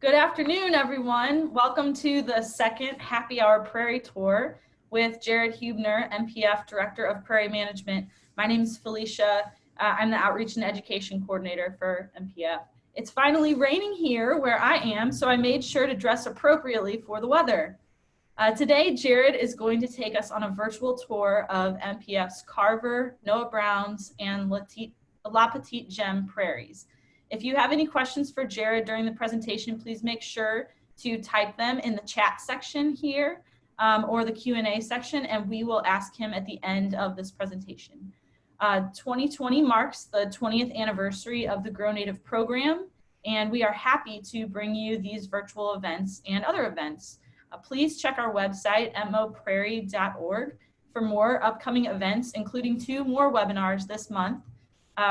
Good afternoon, everyone. Welcome to the second Happy Hour Prairie Tour with Jerod Huebner, MPF Director of Prairie Management. My name is Felicia. I'm the Outreach and Education Coordinator for MPF. It's finally raining here where I am, so I made sure to dress appropriately for the weather. Today, Jerod is going to take us on a virtual tour of MPF's Carver, Noah Brown's, and La Petite Gem Prairies. If you have any questions for Jerod during the presentation, please make sure to type them in the chat section here or the Q&A section, and we will ask him at the end of this presentation. 2020 marks the 20th anniversary of the Grow Native program, and we are happy to bring you these virtual events and other events. Please check our website, moprairie.org, for more upcoming events, including 2 more webinars this month,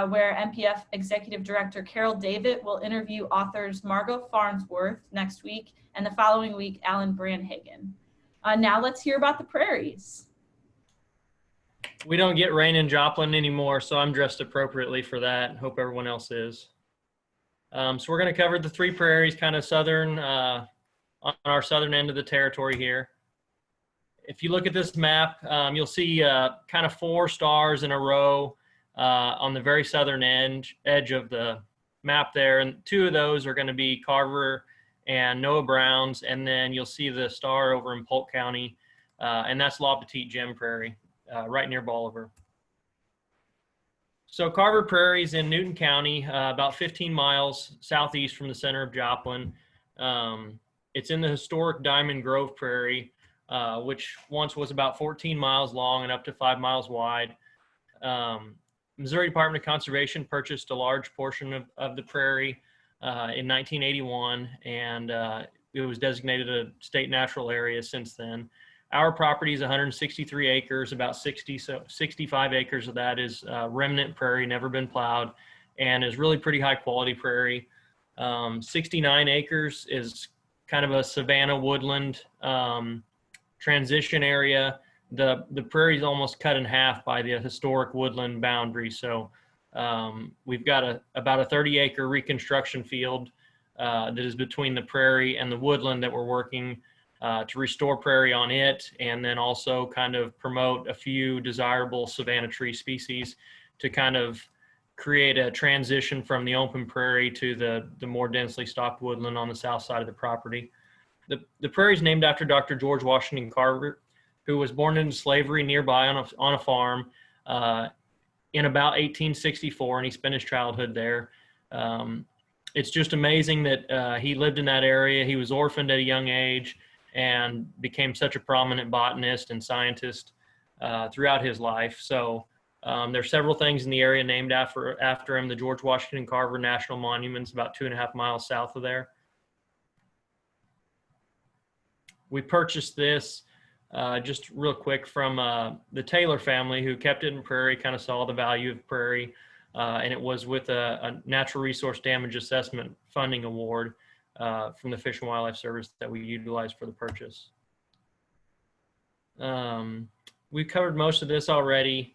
where MPF Executive Director Carol David will interview authors Margot Farnsworth next week, and the following week, Alan Brandhagen. Now let's hear about the prairies. We don't get rain in Joplin anymore, so I'm dressed appropriately for that. Hope everyone else is. So we're going to cover the 3 prairies, kind of southern, on our southern end of the territory here. If you look at this map, you'll see kind of 4 stars in a row on the very southern edge of the map there, and 2 of those are going to be Carver and Noah Brown's, and then you'll see the star over in Polk County, and that's La Petite Gem Prairie, right near Bolivar. So Carver Prairie's in Newton County, about 15 miles southeast from the center of Joplin. It's in the historic Diamond Grove Prairie, which once was about 14 miles long and up to 5 miles wide. Missouri Department of Conservation purchased a large portion of the prairie in 1981, and it was designated a state natural area since then. Our property is 163 acres, about 65 acres of that is remnant prairie, never been plowed, and is really pretty high quality prairie. 69 acres is kind of a savanna woodland transition area. The prairie is almost cut in half by the historic woodland boundary. So we've got about a 30-acre reconstruction field that is between the prairie and the woodland that we're working to restore prairie on it, and then also kind of promote a few desirable savanna tree species to kind of create a transition from the open prairie to the more densely stocked woodland on the south side of the property. The prairie is named after Dr. George Washington Carver, who was born into slavery nearby on a farm in about 1864, and he spent his childhood there. It's just amazing that he lived in that area. He was orphaned at a young age and became such a prominent botanist and scientist throughout his life. So there's several things in the area named after him. The George Washington Carver National Monument is about 2.5 miles south of there. We purchased this just real quick from the Taylor family, who kept it in prairie, kind of saw the value of prairie, and it was with a natural resource damage assessment funding award from the Fish and Wildlife Service that we utilized for the purchase. We've covered most of this already.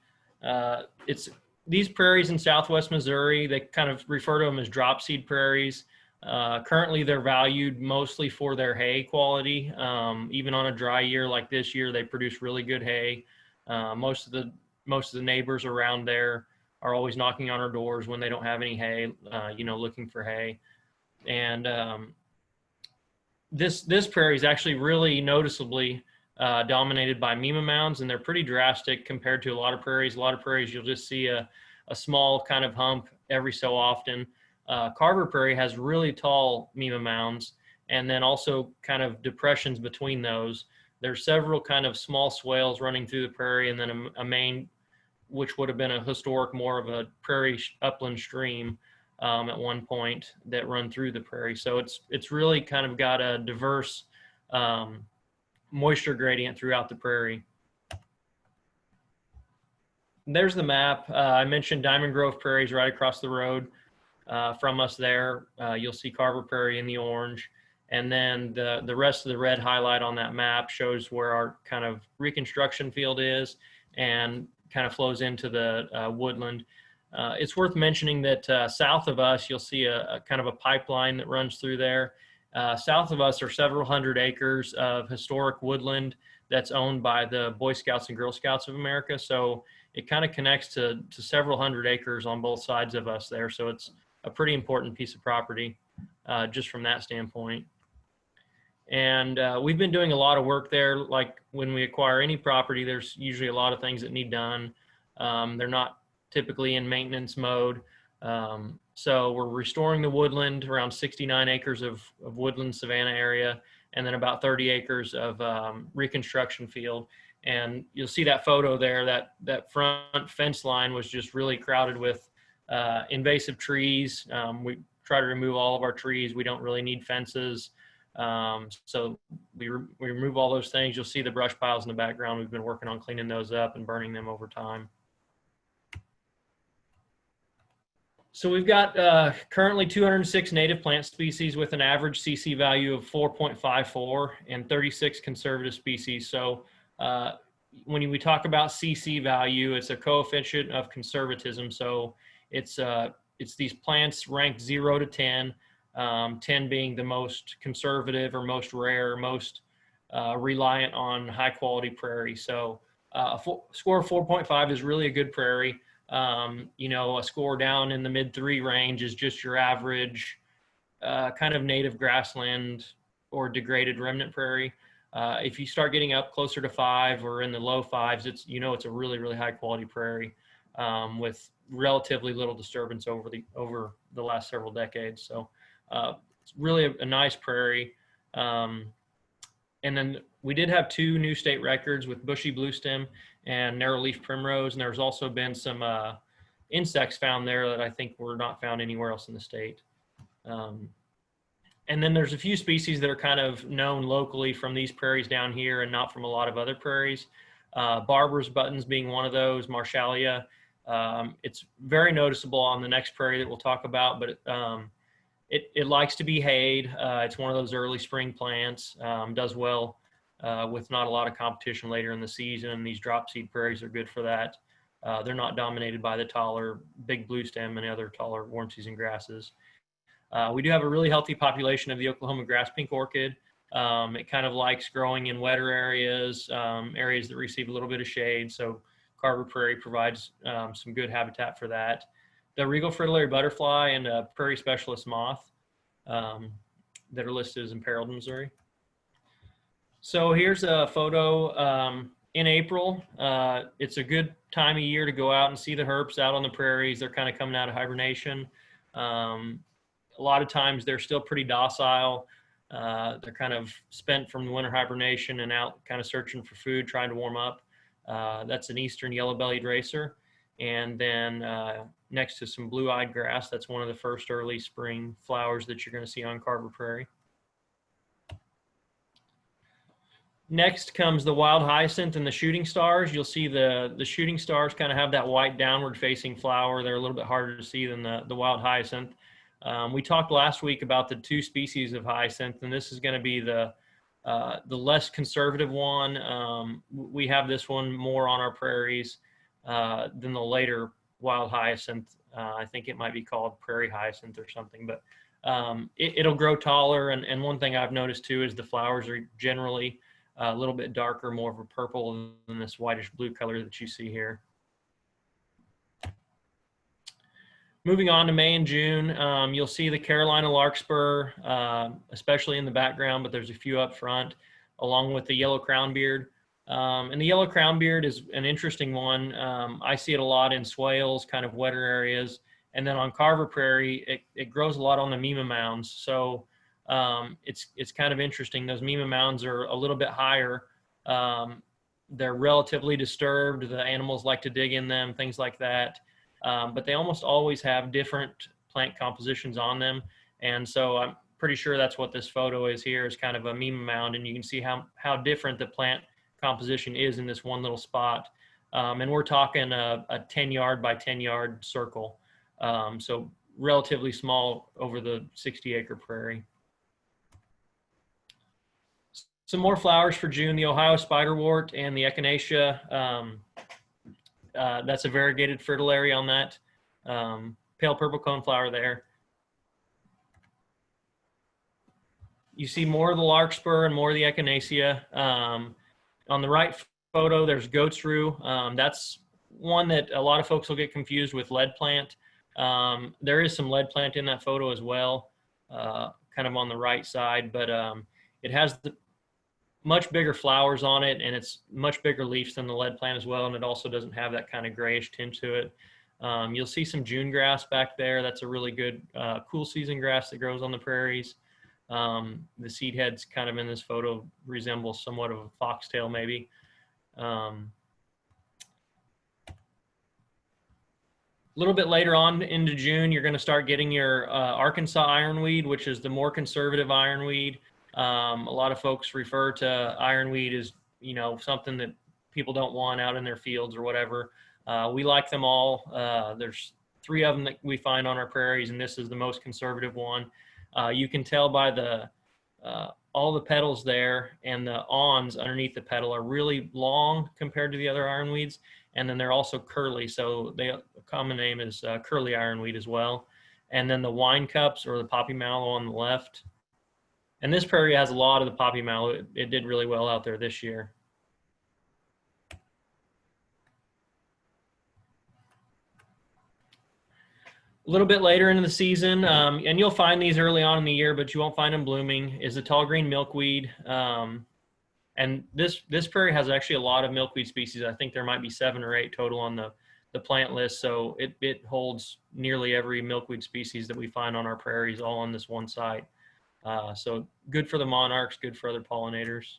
It's these prairies in southwest Missouri, they kind of refer to them as drop seed prairies. Currently, they're valued mostly for their hay quality. Even on a dry year like this year, they produce really good hay. Most of the neighbors around there are always knocking on our doors when they don't have any hay, looking for hay. And this prairie is actually really noticeably dominated by mima mounds, and they're pretty drastic compared to a lot of prairies. A lot of prairies, you'll just see a small kind of hump every so often. Carver Prairie has really tall mima mounds, and then also kind of depressions between those. There's several kind of small swales running through the prairie, and then a main, which would have been a historic, more of a prairie upland stream at one point that run through the prairie. So it's really kind of got a diverse moisture gradient throughout the prairie. There's the map. I mentioned Diamond Grove Prairie is right across the road from us there. You'll see Carver Prairie in the orange, and then the rest of the red highlight on that map shows where our kind of reconstruction field is and kind of flows into the woodland. It's worth mentioning that south of us, you'll see a kind of a pipeline that runs through there, South of us are several hundred acres of historic woodland that's owned by the Boy Scouts and Girl Scouts of America. So it kind of connects to several hundred acres on both sides of us there. So it's a pretty important piece of property just from that standpoint. And we've been doing a lot of work there. Like when we acquire any property, there's usually a lot of things that need done. They're not typically in maintenance mode. So we're restoring the woodland, around 69 acres of woodland savanna area, and then about 30 acres of reconstruction field. And you'll see that photo there, that front fence line was just really crowded with invasive trees. We try to remove all of our trees. We don't really need fences. So we remove all those things. You'll see the brush piles in the background. We've been working on cleaning those up and burning them over time. So we've got currently 206 native plant species with an average CC value of 4.54 and 36 conservative species. So when we talk about CC value, it's a coefficient of conservatism. So it's these plants ranked 0 to 10, 10 being the most conservative or most rare, most reliant on high quality prairie. So a score of 4.5 is really a good prairie. You know, a score down in the mid-3 range is just your average kind of native grassland or degraded remnant prairie. If you start getting up closer to 5 or in the low 5s, it's a really, really high quality prairie with relatively little disturbance over the last several decades. So it's really a nice prairie. And then we did have 2 new state records with bushy bluestem and narrowleaf primrose, and there's also been some insects found there that I think were not found anywhere else in the state. And then there's a few species that are kind of known locally from these prairies down here and not from a lot of other prairies. Barbers Buttons being one of those, Marshallia. It's very noticeable on the next prairie that we'll talk about, but it likes to be hayed. It's one of those early spring plants, does well with not a lot of competition later in the season. And these drop seed prairies are good for that. They're not dominated by the taller big bluestem and other taller warm season grasses. We do have a really healthy population of the Oklahoma grass pink orchid. It kind of likes growing in wetter areas, areas that receive a little bit of shade. So Carver Prairie provides some good habitat for that. The regal fritillary butterfly and prairie specialist moth that are listed as imperiled in Missouri. So here's a photo in April. It's a good time of year to go out and see the herps out on the prairies. They're kind of coming out of hibernation. A lot of times they're still pretty docile. They're kind of spent from the winter hibernation and out kind of searching for food, trying to warm up. That's an eastern yellow-bellied racer. And then next to some blue-eyed grass, that's one of the first early spring flowers that you're going to see on Carver Prairie. Next comes the wild hyacinth and the shooting stars. You'll see the shooting stars kind of have that white downward facing flower. They're a little bit harder to see than the wild hyacinth. We talked last week about the 2 species of hyacinth, and this is going to be the less conservative one. We have this one more on our prairies than the later wild hyacinth. I think it might be called prairie hyacinth or something, but it'll grow taller. And one thing I've noticed too is the flowers are generally a little bit darker, more of a purple than this whitish blue color that you see here. Moving on to May and June, you'll see the Carolina larkspur, especially in the background, but there's a few up front, along with the yellow crownbeard. And the yellow crownbeard is an interesting one. I see it a lot in swales, kind of wetter areas. And then on Carver Prairie, it grows a lot on the mima mounds. So it's kind of interesting. Those mima mounds are a little bit higher. They're relatively disturbed. The animals like to dig in them, things like that. But they almost always have different plant compositions on them. And so I'm pretty sure that's what this photo is here, is kind of a mima mound. And you can see how different the plant composition is in this one little spot. And we're talking a 10-yard by 10-yard circle. So relatively small over the 60-acre prairie. Some more flowers for June, the Ohio spiderwort and the echinacea. That's a variegated fritillary on that pale purple coneflower there. You see more of the larkspur and more of the echinacea. On the right photo, there's goat's rue. That's one that a lot of folks will get confused with lead plant. There is some lead plant in that photo as well, kind of on the right side, but it has the much bigger flowers on it, and it's much bigger leaves than the lead plant as well, and it also doesn't have that kind of grayish tint to it. You'll see some June grass back there. That's a really good cool season grass that grows on the prairies. The seed heads kind of in this photo resemble somewhat of a foxtail maybe. A little bit later on into June, you're going to start getting your Arkansas ironweed, which is the more conservative ironweed. A lot of folks refer to ironweed as, you know, something that people don't want out in their fields or whatever. We like them all. There's 3 of them that we find on our prairies, and this is the most conservative one. You can tell by the all the petals there, and the awns underneath the petal are really long compared to the other ironweeds, and then they're also curly. So the common name is curly ironweed as well. And then the wine cups or the poppy mallow on the left. And this prairie has a lot of the poppy mallow. It did really well out there this year. A little bit later into the season, and you'll find these early on in the year, but you won't find them blooming, is the tall green milkweed. And this prairie has actually a lot of milkweed species. I think there might be 7 or 8 total on the plant list. So it holds nearly every milkweed species that we find on our prairies, all on this one site. So good for the monarchs, good for other pollinators.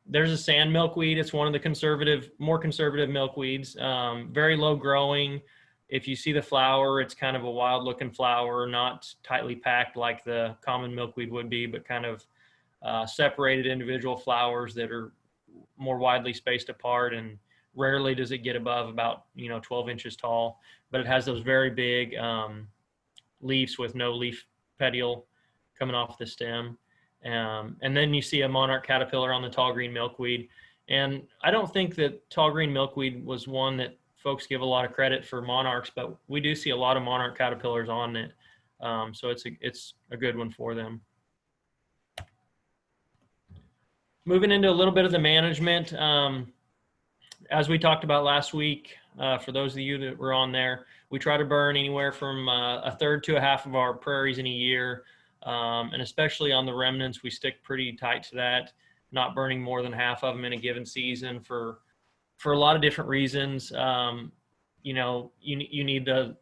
There's a sand milkweed. It's one of the more conservative milkweeds, very low growing. If you see the flower, it's kind of a wild looking flower, not tightly packed like the common milkweed would be, but kind of separated individual flowers that are more widely spaced apart, and rarely does it get above about 12 inches tall, but it has those very big leaves with no leaf petiole coming off the stem. And then you see a monarch caterpillar on the tall green milkweed. And I don't think that tall green milkweed was one that folks give a lot of credit for monarchs, but we do see a lot of monarch caterpillars on it. So it's a good one for them. Moving into a little bit of the management, as we talked about last week, for those of you that were on there, we try to burn anywhere from a third to a half of our prairies in a year. And especially on the remnants, we stick pretty tight to that, not burning more than half of them in a given season for a lot of different reasons. You need the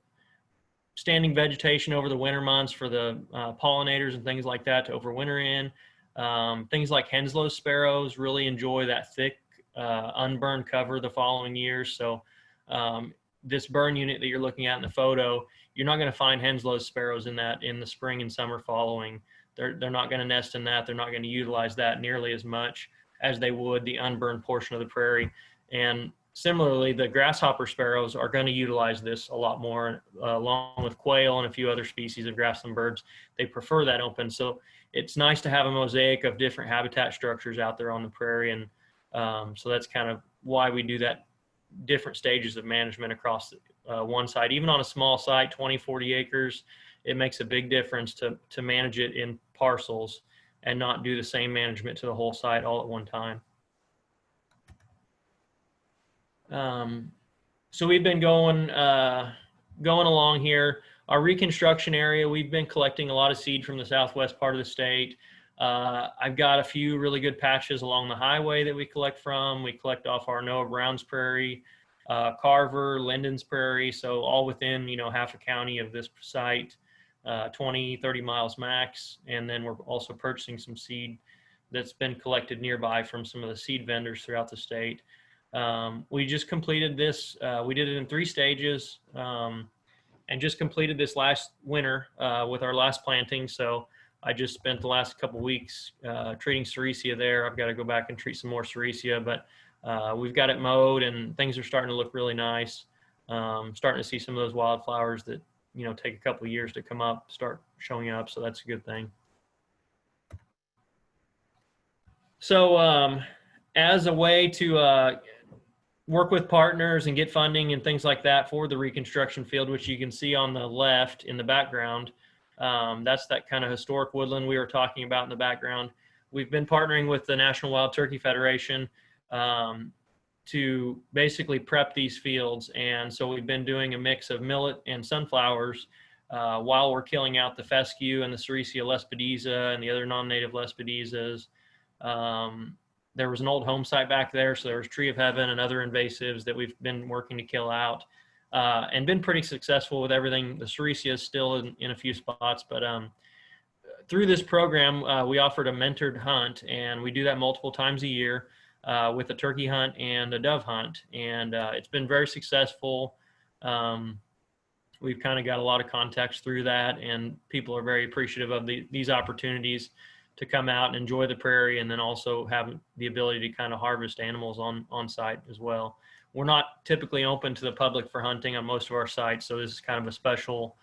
standing vegetation over the winter months for the pollinators and things like that to overwinter in. Things like Henslow's sparrows really enjoy that thick, unburned cover the following years. So this burn unit that you're looking at in the photo, you're not going to find Henslow's sparrows in the spring and summer following. They're not going to nest in that. They're not going to utilize that nearly as much as they would the unburned portion of the prairie. And similarly, the grasshopper sparrows are going to utilize this a lot more, along with quail and a few other species of grassland birds. They prefer that open. So it's nice to have a mosaic of different habitat structures out there on the prairie. And so that's kind of why we do that, different stages of management across one site. Even on a small site, 20, 40 acres, it makes a big difference to manage it in parcels and not do the same management to the whole site all at one time. So we've been going along here. Our reconstruction area, we've been collecting a lot of seed from the southwest part of the state. I've got a few really good patches along the highway that we collect from. We collect off our Noah Brown's Prairie, Carver, Linden's Prairie, so all within, half a county of this site, 20, 30 miles max. And then we're also purchasing some seed that's been collected nearby from some of the seed vendors throughout the state. We just completed this. We did it in 3 stages, and just completed this last winter with our last planting. So I just spent the last couple weeks treating Sericea there. I've got to go back and treat some more Sericea, but we've got it mowed and things are starting to look really nice. Starting to see some of those wildflowers that, take a couple of years to come up, start showing up. So that's a good thing. So as a way to work with partners and get funding and things like that for the reconstruction field, which you can see on the left in the background, That's that kind of historic woodland we were talking about in the background. We've been partnering with the National Wild Turkey Federation to basically prep these fields. And so we've been doing a mix of millet and sunflowers while we're killing out the fescue and the Sericea lespedeza and the other non-native lespedezas. There was an old home site back there, so there was tree of heaven and other invasives that we've been working to kill out, and been pretty successful with everything. The Sericea is still in a few spots, but through this program, we offered a mentored hunt, and we do that multiple times a year with a turkey hunt and a dove hunt, and it's been very successful. We've kind of got a lot of contacts through that, and people are very appreciative of these opportunities to come out and enjoy the prairie, and then also have the ability to kind of harvest animals on site as well. We're not typically open to the public for hunting on most of our sites, so this is kind of a special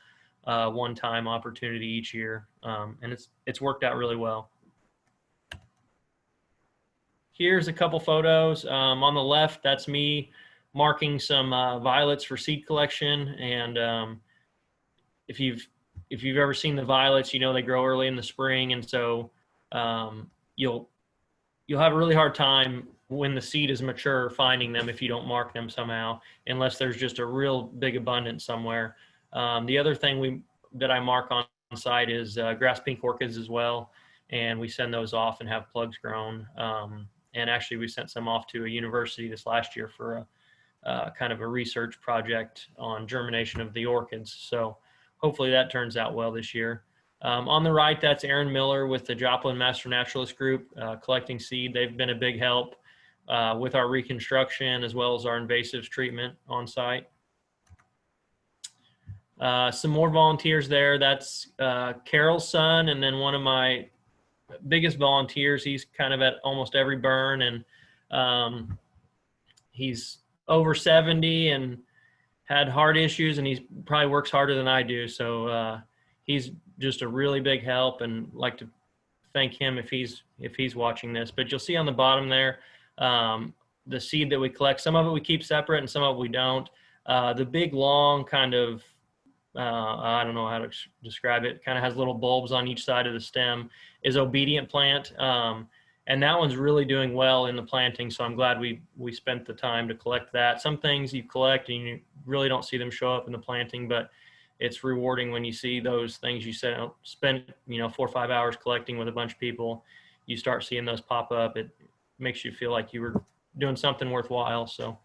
one-time opportunity each year, and it's worked out really well. Here's a couple photos. On the left, that's me marking some violets for seed collection, and if you've ever seen the violets, you know they grow early in the spring, and so you'll have a really hard time when the seed is mature finding them if you don't mark them somehow, unless there's just a real big abundance somewhere. The other thing that I mark on site is grass pink orchids as well, and we send those off and have plugs grown. And actually, we sent some off to a university this last year for a kind of a research project on germination of the orchids. So hopefully that turns out well this year. On the right, that's Aaron Miller with the Joplin Master Naturalist Group collecting seed. They've been a big help with our reconstruction as well as our invasives treatment on site. Some more volunteers there. That's Carol's son, and then one of my biggest volunteers. He's kind of at almost every burn, and he's over 70 and had heart issues, and he probably works harder than I do. So he's just a really big help, and like to thank him if he's watching this. But you'll see on the bottom there the seed that we collect. Some of it we keep separate and some of it we don't. The big long kind of I don't know how to describe it, kind of has little bulbs on each side of the stem, is Obedient Plant. And that one's really doing well in the planting, so I'm glad we spent the time to collect that. Some things you collect and you really don't see them show up in the planting, but it's rewarding when you see those things you spend 4 or 5 hours collecting with a bunch of people. You start seeing those pop up. It makes you feel like you were doing something worthwhile. So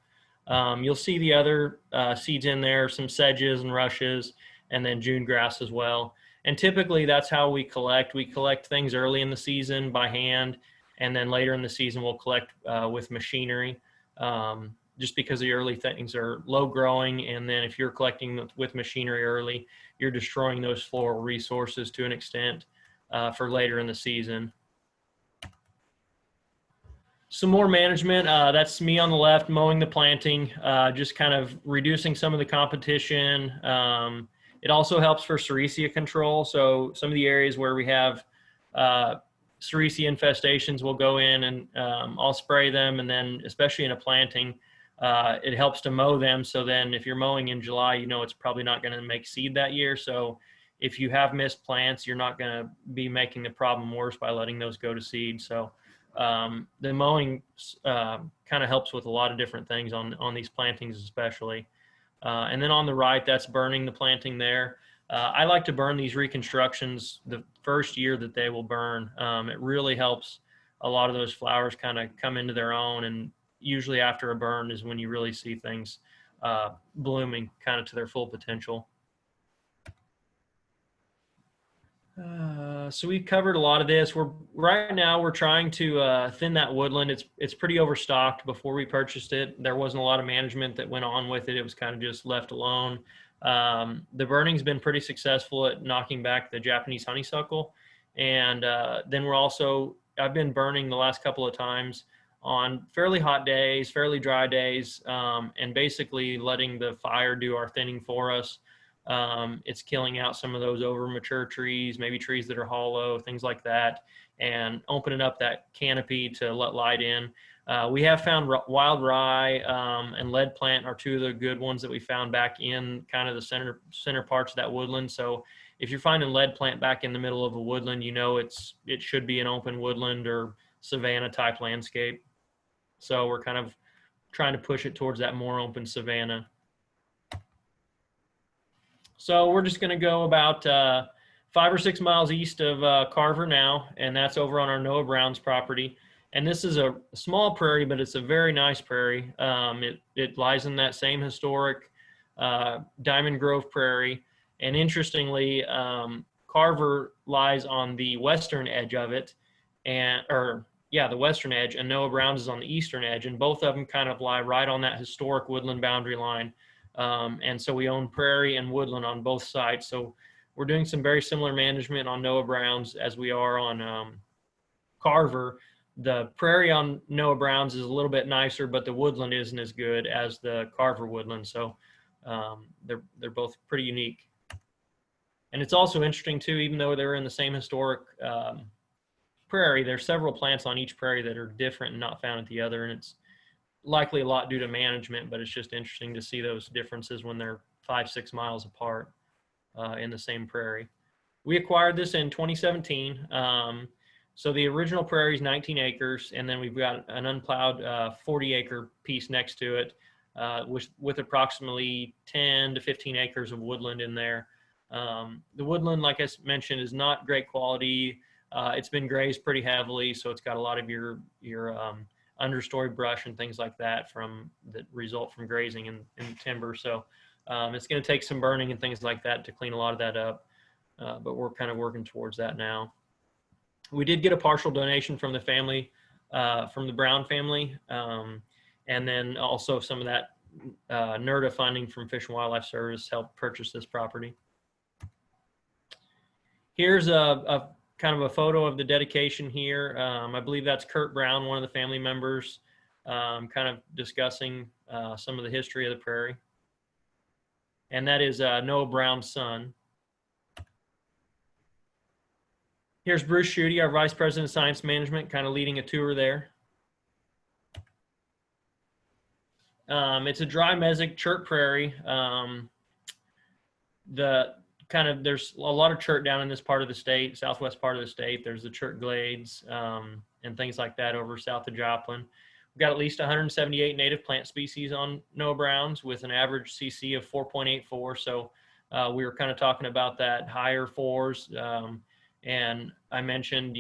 you'll see the other seeds in there, some sedges and rushes, and then June grass as well. And typically that's how we collect. We collect things early in the season by hand, and then later in the season we'll collect with machinery, just because the early things are low growing. And then if you're collecting with machinery early, you're destroying those floral resources to an extent for later in the season. Some more management, that's me on the left, mowing the planting, just kind of reducing some of the competition. It also helps for Sericea control. So some of the areas where we have Sericea infestations, we'll go in and I'll spray them. And then especially in a planting, it helps to mow them. So then if you're mowing in July, you know it's probably not going to make seed that year. So if you have missed plants, you're not going to be making the problem worse by letting those go to seed. So the mowing kind of helps with a lot of different things on these plantings especially. And then on the right, that's burning the planting there. I like to burn these reconstructions the first year that they will burn. It really helps a lot of those flowers kind of come into their own, and usually after a burn is when you really see things blooming kind of to their full potential. So we've covered a lot of this. Right now we're trying to thin that woodland. It's pretty overstocked. Before we purchased it, there wasn't a lot of management that went on with it. It was kind of just left alone. The burning's been pretty successful at knocking back the Japanese honeysuckle. And then I've been burning the last couple of times on fairly hot days, fairly dry days, and basically letting the fire do our thinning for us. It's killing out some of those over mature trees, maybe trees that are hollow, things like that, and opening up that canopy to let light in. We have found wild rye and lead plant are two of the good ones that we found back in kind of the center parts of that woodland. So if you're finding lead plant back in the middle of a woodland, you know it should be an open woodland or savanna type landscape. So we're kind of trying to push it towards that more open savanna. So we're just going to go about 5 or 6 miles east of Carver now, and that's over on our Noah Brown's property. And this is a small prairie, but it's a very nice prairie. It lies in that same historic Diamond Grove prairie. And interestingly, Carver lies on the western edge of it, the western edge, and Noah Brown's is on the eastern edge, and both of them kind of lie right on that historic woodland boundary line. And so we own prairie and woodland on both sides. So we're doing some very similar management on Noah Brown's as we are on Carver. The prairie on Noah Brown's is a little bit nicer, but the woodland isn't as good as the Carver woodland. So they're both pretty unique. And it's also interesting too, even though they're in the same historic prairie, there's several plants on each prairie that are different and not found at the other. And it's likely a lot due to management, but it's just interesting to see those differences when they're 5-6 miles apart in the same prairie. We acquired this in 2017. So the original prairie is 19 acres, and then we've got an unplowed 40-acre piece next to it with approximately 10 to 15 acres of woodland in there. The woodland, like I mentioned, is not great quality. It's been grazed pretty heavily, so it's got a lot of your understory brush and things like that that result from grazing in timber. So it's going to take some burning and things like that to clean a lot of that up, but we're kind of working towards that now. We did get a partial donation from the family, from the Brown family, and then also some of that NERDA funding from Fish and Wildlife Service helped purchase this property. Here's a kind of a photo of the dedication here. I believe that's Kurt Brown, one of the family members, kind of discussing some of the history of the prairie. And that is Noah Brown's son. Here's Bruce Schutte, our Vice President of Science Management, kind of leading a tour there. It's a dry mesic chert prairie. There's a lot of chert down in this part of the state, southwest part of the state. There's the chert glades and things like that over south of Joplin. We've got at least 178 native plant species on Noah Brown's with an average CC of 4.84. So we were kind of talking about that higher fours. And I mentioned,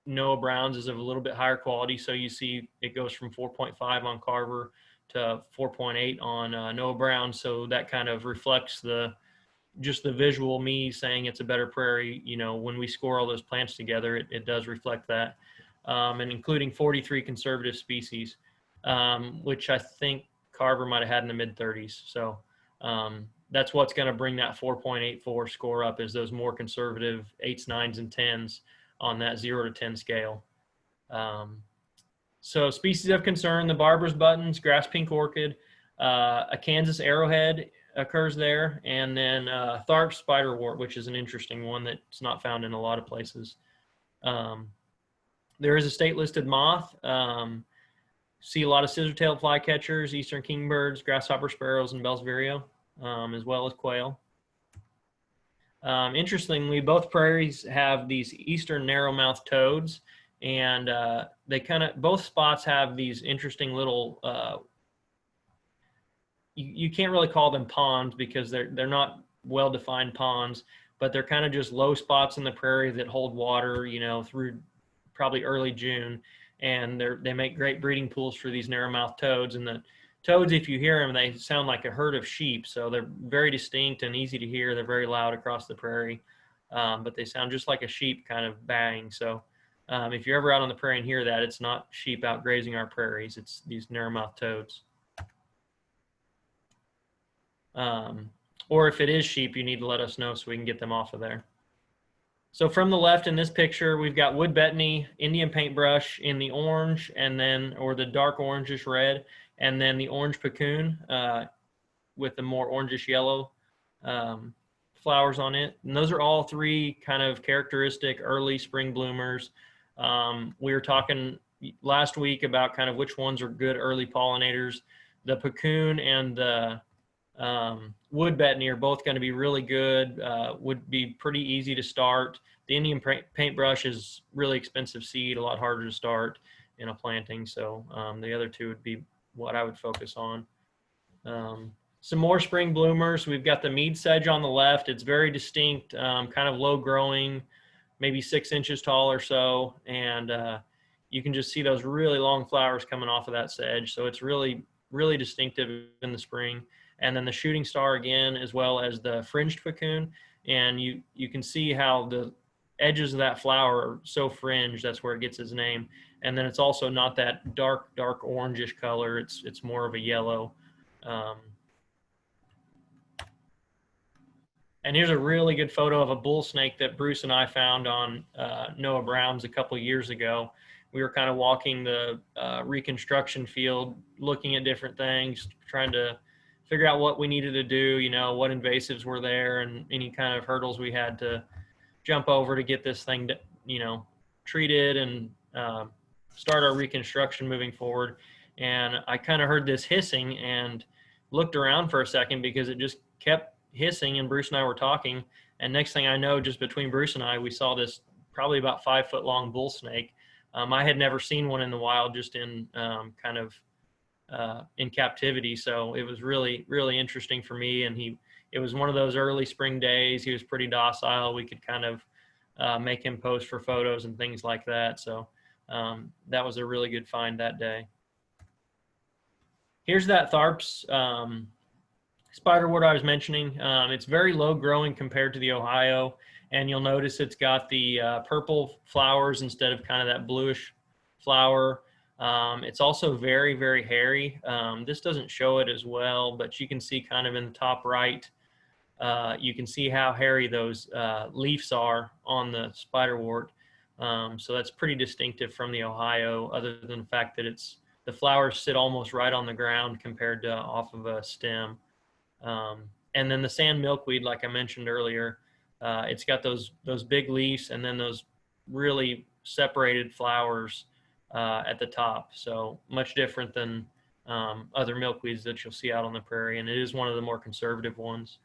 Noah Brown's is of a little bit higher quality. So you see it goes from 4.5 on Carver to 4.8 on Noah Brown. So that kind of reflects just the visual me saying it's a better prairie. When we score all those plants together, it does reflect that. And including 43 conservative species, which I think Carver might have had in the mid 30s. So that's what's going to bring that 4.84 score up, is those more conservative 8s, 9s, and 10s on that 0 to 10 scale. So species of concern: the Barbers Buttons, grass pink orchid, a Kansas arrowhead occurs there, and then Tharps Spiderwort, which is an interesting one that's not found in a lot of places. There is a state listed moth. See a lot of scissor-tailed flycatchers, eastern kingbirds, grasshopper sparrows, and Bell's vireo, as well as quail. Interestingly, both prairies have these eastern narrow-mouthed toads, and both spots have these interesting little, you can't really call them ponds because they're not well-defined ponds, but they're kind of just low spots in the prairie that hold water, through probably early June, and they make great breeding pools for these narrow-mouthed toads. And the toads, if you hear them, they sound like a herd of sheep, so they're very distinct and easy to hear. They're very loud across the prairie, but they sound just like a sheep kind of baying. So if you're ever out on the prairie and hear that, it's not sheep out grazing our prairies, it's these narrow-mouthed toads. Or if it is sheep, you need to let us know so we can get them off of there. So from the left in this picture, we've got wood betony, Indian paintbrush in the orange, or the dark orangish red, and then the orange puccoon with the more orangish yellow flowers on it. And those are all three kind of characteristic early spring bloomers. We were talking last week about kind of which ones are good early pollinators. The puccoon and the wood betony are both going to be really good, would be pretty easy to start. The Indian paintbrush is really expensive seed, a lot harder to start in a planting. So the other two would be what I would focus on. Some more spring bloomers. We've got the mead sedge on the left. It's very distinct, kind of low growing, maybe 6 inches tall or so. And you can just see those really long flowers coming off of that sedge. So it's really, really distinctive in the spring. And then the shooting star again, as well as the fringed cocoon. And you can see how the edges of that flower are so fringed. That's where it gets its name. And then it's also not that dark orangish color. It's more of a yellow. And here's a really good photo of a bull snake that Bruce and I found on Noah Brown's a couple years ago. We were kind of walking the reconstruction field, looking at different things, trying to figure out what we needed to do, you know, what invasives were there and any kind of hurdles we had to jump over to get this thing, you know, treated and start our reconstruction moving forward. And I kind of heard this hissing and looked around for a second because it just kept hissing, and Bruce and I were talking, and next thing I know, just between Bruce and I, we saw this probably about 5 foot long bull snake. I had never seen one in the wild, just in kind of in captivity. So it was really, really interesting for me. And it was one of those early spring days. He was pretty docile. We could kind of make him pose for photos and things like that. So that was a really good find that day. Here's that Tharps Spiderwood I was mentioning. It's very low growing compared to the Ohio, and you'll notice it's got the purple flowers instead of kind of that bluish flower. It's also very, very hairy. This doesn't show it as well, but you can see kind of in the top right, you can see how hairy those leaves are on the spiderwort. So that's pretty distinctive from the Ohio, other than the fact that the flowers sit almost right on the ground compared to off of a stem. And then the sand milkweed, like I mentioned earlier, it's got those big leaves and then those really separated flowers at the top. So much different than other milkweeds that you'll see out on the prairie. And it is one of the more conservative ones.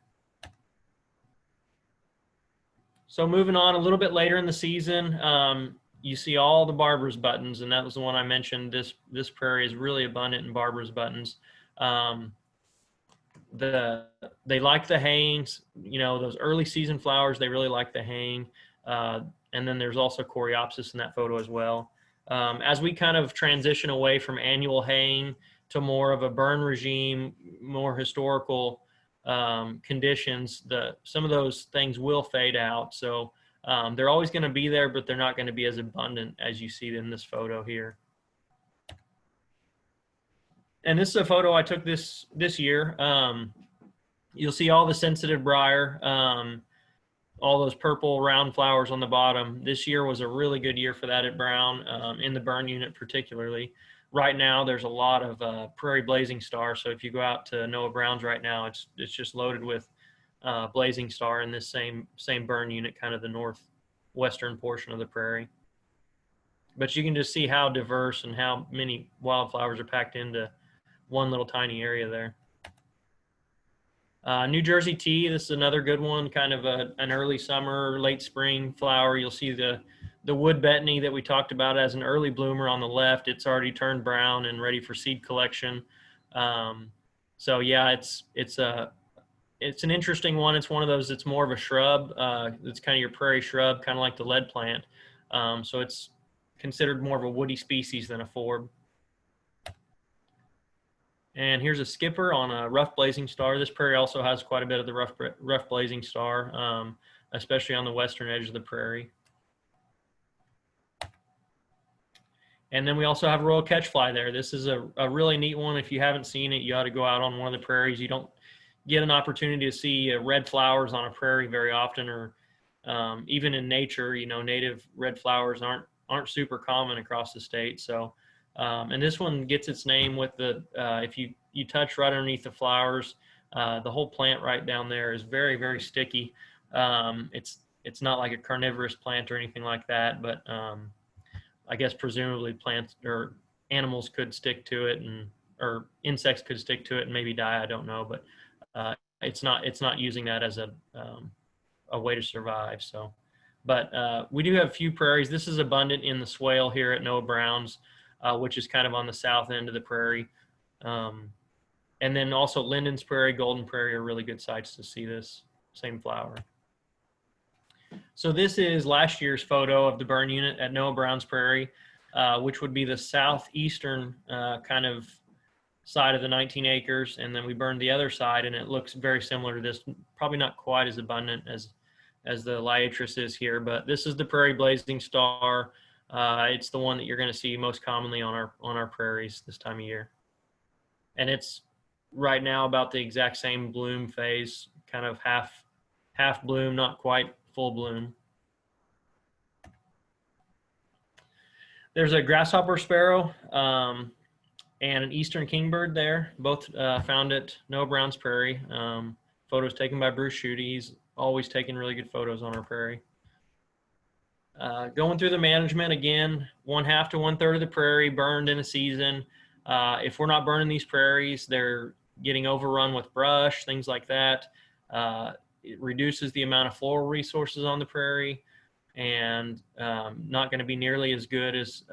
So moving on a little bit later in the season, you see all the Barbers Buttons, and that was the one I mentioned. This prairie is really abundant in Barbers Buttons. They like the hayings, you know, those early season flowers, they really like the haying. And then there's also coreopsis in that photo as well. As we kind of transition away from annual haying to more of a burn regime, more historical conditions, some of those things will fade out. So they're always going to be there, but they're not going to be as abundant as you see in this photo here. And this is a photo I took this year. You'll see all the sensitive briar, all those purple round flowers on the bottom. This year was a really good year for that at Brown, in the burn unit particularly. Right now, there's a lot of prairie blazing star. So if you go out to Noah Brown's right now, it's just loaded with blazing star in this same burn unit, kind of the northwestern portion of the prairie. But you can just see how diverse and how many wildflowers are packed into one little tiny area there. New Jersey tea, this is another good one, kind of an early summer, late spring flower. You'll see the wood betony that we talked about as an early bloomer on the left. It's already turned brown and ready for seed collection. So yeah, it's an interesting one. It's one of those, it's more of a shrub. It's kind of your prairie shrub, kind of like the lead plant. So it's considered more of a woody species than a forb. And here's a skipper on a rough blazing star. This prairie also has quite a bit of the rough blazing star, especially on the western edge of the prairie. And then we also have royal catchfly there. This is a really neat one. If you haven't seen it, you ought to go out on one of the prairies. You don't get an opportunity to see red flowers on a prairie very often, or even in nature, you know, native red flowers aren't super common across the state. So and this one gets its name with if you touch right underneath the flowers, the whole plant right down there is very, very sticky. It's not like a carnivorous plant or anything like that, but I guess presumably plants or animals could stick to it, or insects could stick to it and maybe die. I don't know, but it's not using that as a way to survive. So, but we do have a few prairies. This is abundant in the swale here at Noah Brown's, which is kind of on the south end of the prairie. And then also Linden's Prairie, Golden Prairie are really good sites to see this same flower. So this is last year's photo of the burn unit at Noah Brown's Prairie, which would be the southeastern kind of side of the 19 acres. And then we burned the other side, and it looks very similar to this, probably not quite as abundant as the liatris is here, but this is the prairie blazing star. It's the one that you're going to see most commonly on our prairies this time of year. And it's right now about the exact same bloom phase, kind of half bloom, not quite full bloom. There's a grasshopper sparrow and an eastern kingbird there, both found at Noah Brown's Prairie. Photos taken by Bruce Schutte. He's always taking really good photos on our prairie. Going through the management again, 1/2 to 1/3 of the prairie burned in a season. If we're not burning these prairies, they're getting overrun with brush, things like that. It reduces the amount of floral resources on the prairie, and not going to be nearly as good as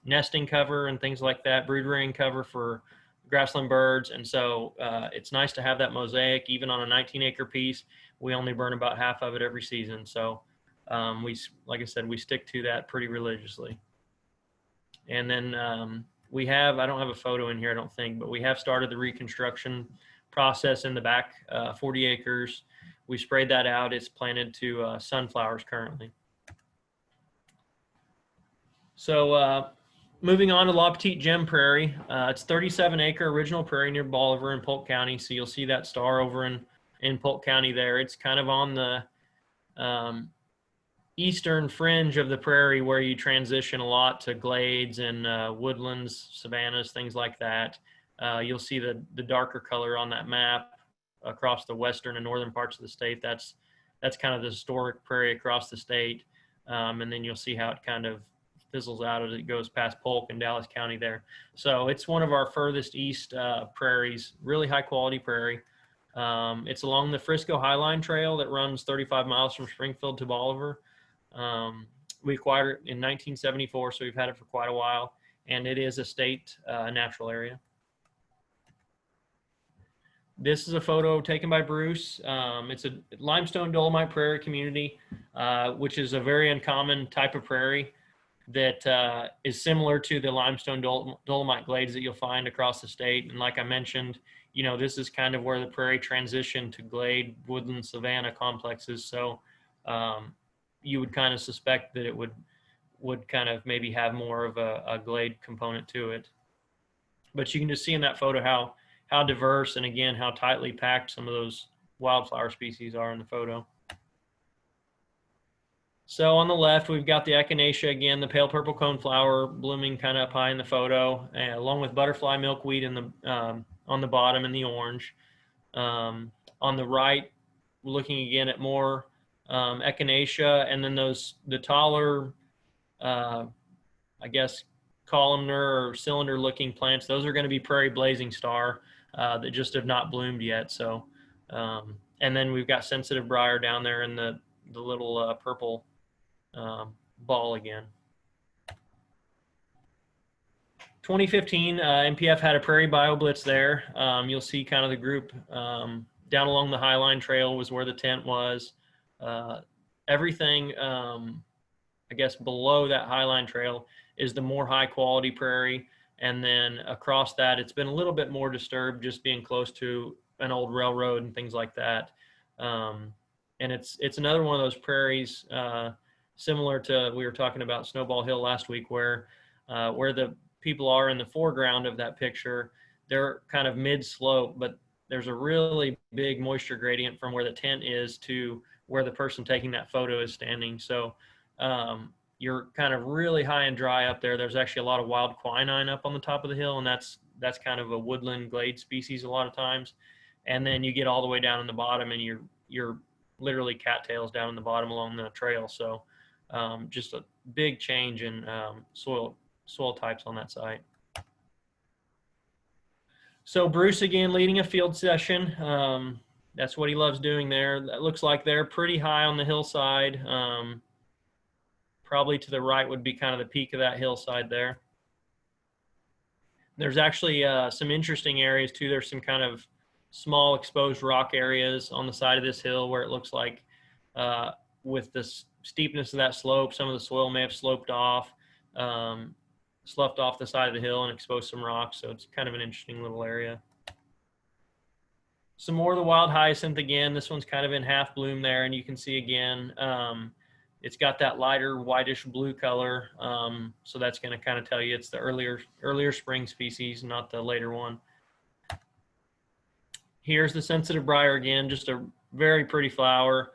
nesting cover and things like that, brood rearing cover for grassland birds. And so it's nice to have that mosaic. Even on a 19-acre piece, we only burn about half of it every season. So like I said, we stick to that pretty religiously. And then we have, I don't have a photo in here, I don't think, but we have started the reconstruction process in the back 40 acres. We sprayed that out. It's planted to sunflowers currently. So moving on to La Petite Gem Prairie. It's 37-acre original prairie near Bolivar in Polk County. So you'll see that star over in Polk County there. It's kind of on the eastern fringe of the prairie where you transition a lot to glades and woodlands, savannas, things like that. You'll see the darker color on that map across the western and northern parts of the state. That's kind of the historic prairie across the state. And then you'll see how it kind of fizzles out as it goes past Polk and Dallas County there. So it's one of our furthest east prairies, really high quality prairie. It's along the Frisco Highline Trail that runs 35 miles from Springfield to Bolivar. We acquired it in 1974, so we've had it for quite a while, and it is a state natural area. This is a photo taken by Bruce. It's a limestone Dolomite prairie community, which is a very uncommon type of prairie that is similar to the limestone Dolomite glades that you'll find across the state. And like I mentioned, you know, this is kind of where the prairie transitioned to glade, woodland, savanna complexes. So you would kind of suspect that it would kind of maybe have more of a glade component to it. But you can just see in that photo how diverse and again how tightly packed some of those wildflower species are in the photo. So on the left, we've got the echinacea again, the pale purple coneflower blooming kind of up high in the photo, along with butterfly milkweed in the on the bottom in the orange. On the right, we're looking again at more echinacea, and then the taller, I guess, columnar or cylinder looking plants. Those are going to be prairie blazing star that just have not bloomed yet. So, and then we've got sensitive briar down there in the little purple ball again. 2015, MPF had a prairie bio blitz there. You'll see kind of the group down along the Highline Trail was where the tent was. Everything, I guess, below that Highline Trail is the more high quality prairie. And then across that, it's been a little bit more disturbed, just being close to an old railroad and things like that. And it's another one of those prairies, similar to, we were talking about Snowball Hill last week, where the people are in the foreground of that picture. They're kind of mid slope, but there's a really big moisture gradient from where the tent is to where the person taking that photo is standing. So you're kind of really high and dry up there. There's actually a lot of wild quinine up on the top of the hill, and that's kind of a woodland glade species a lot of times. And then you get all the way down in the bottom, and you're literally cattails down in the bottom along the trail. So just a big change in soil types on that site. So Bruce again leading a field session. That's what he loves doing there. That looks like they're pretty high on the hillside. Probably to the right would be kind of the peak of that hillside there. There's actually some interesting areas too. There's some kind of small exposed rock areas on the side of this hill where it looks like with the steepness of that slope, some of the soil may have sloughed off the side of the hill and exposed some rocks. So it's kind of an interesting little area. Some more of the wild hyacinth again. This one's kind of in half bloom there, and you can see again, it's got that lighter whitish blue color. So that's going to kind of tell you it's the earlier spring species, not the later one. Here's the sensitive briar again, just a very pretty flower.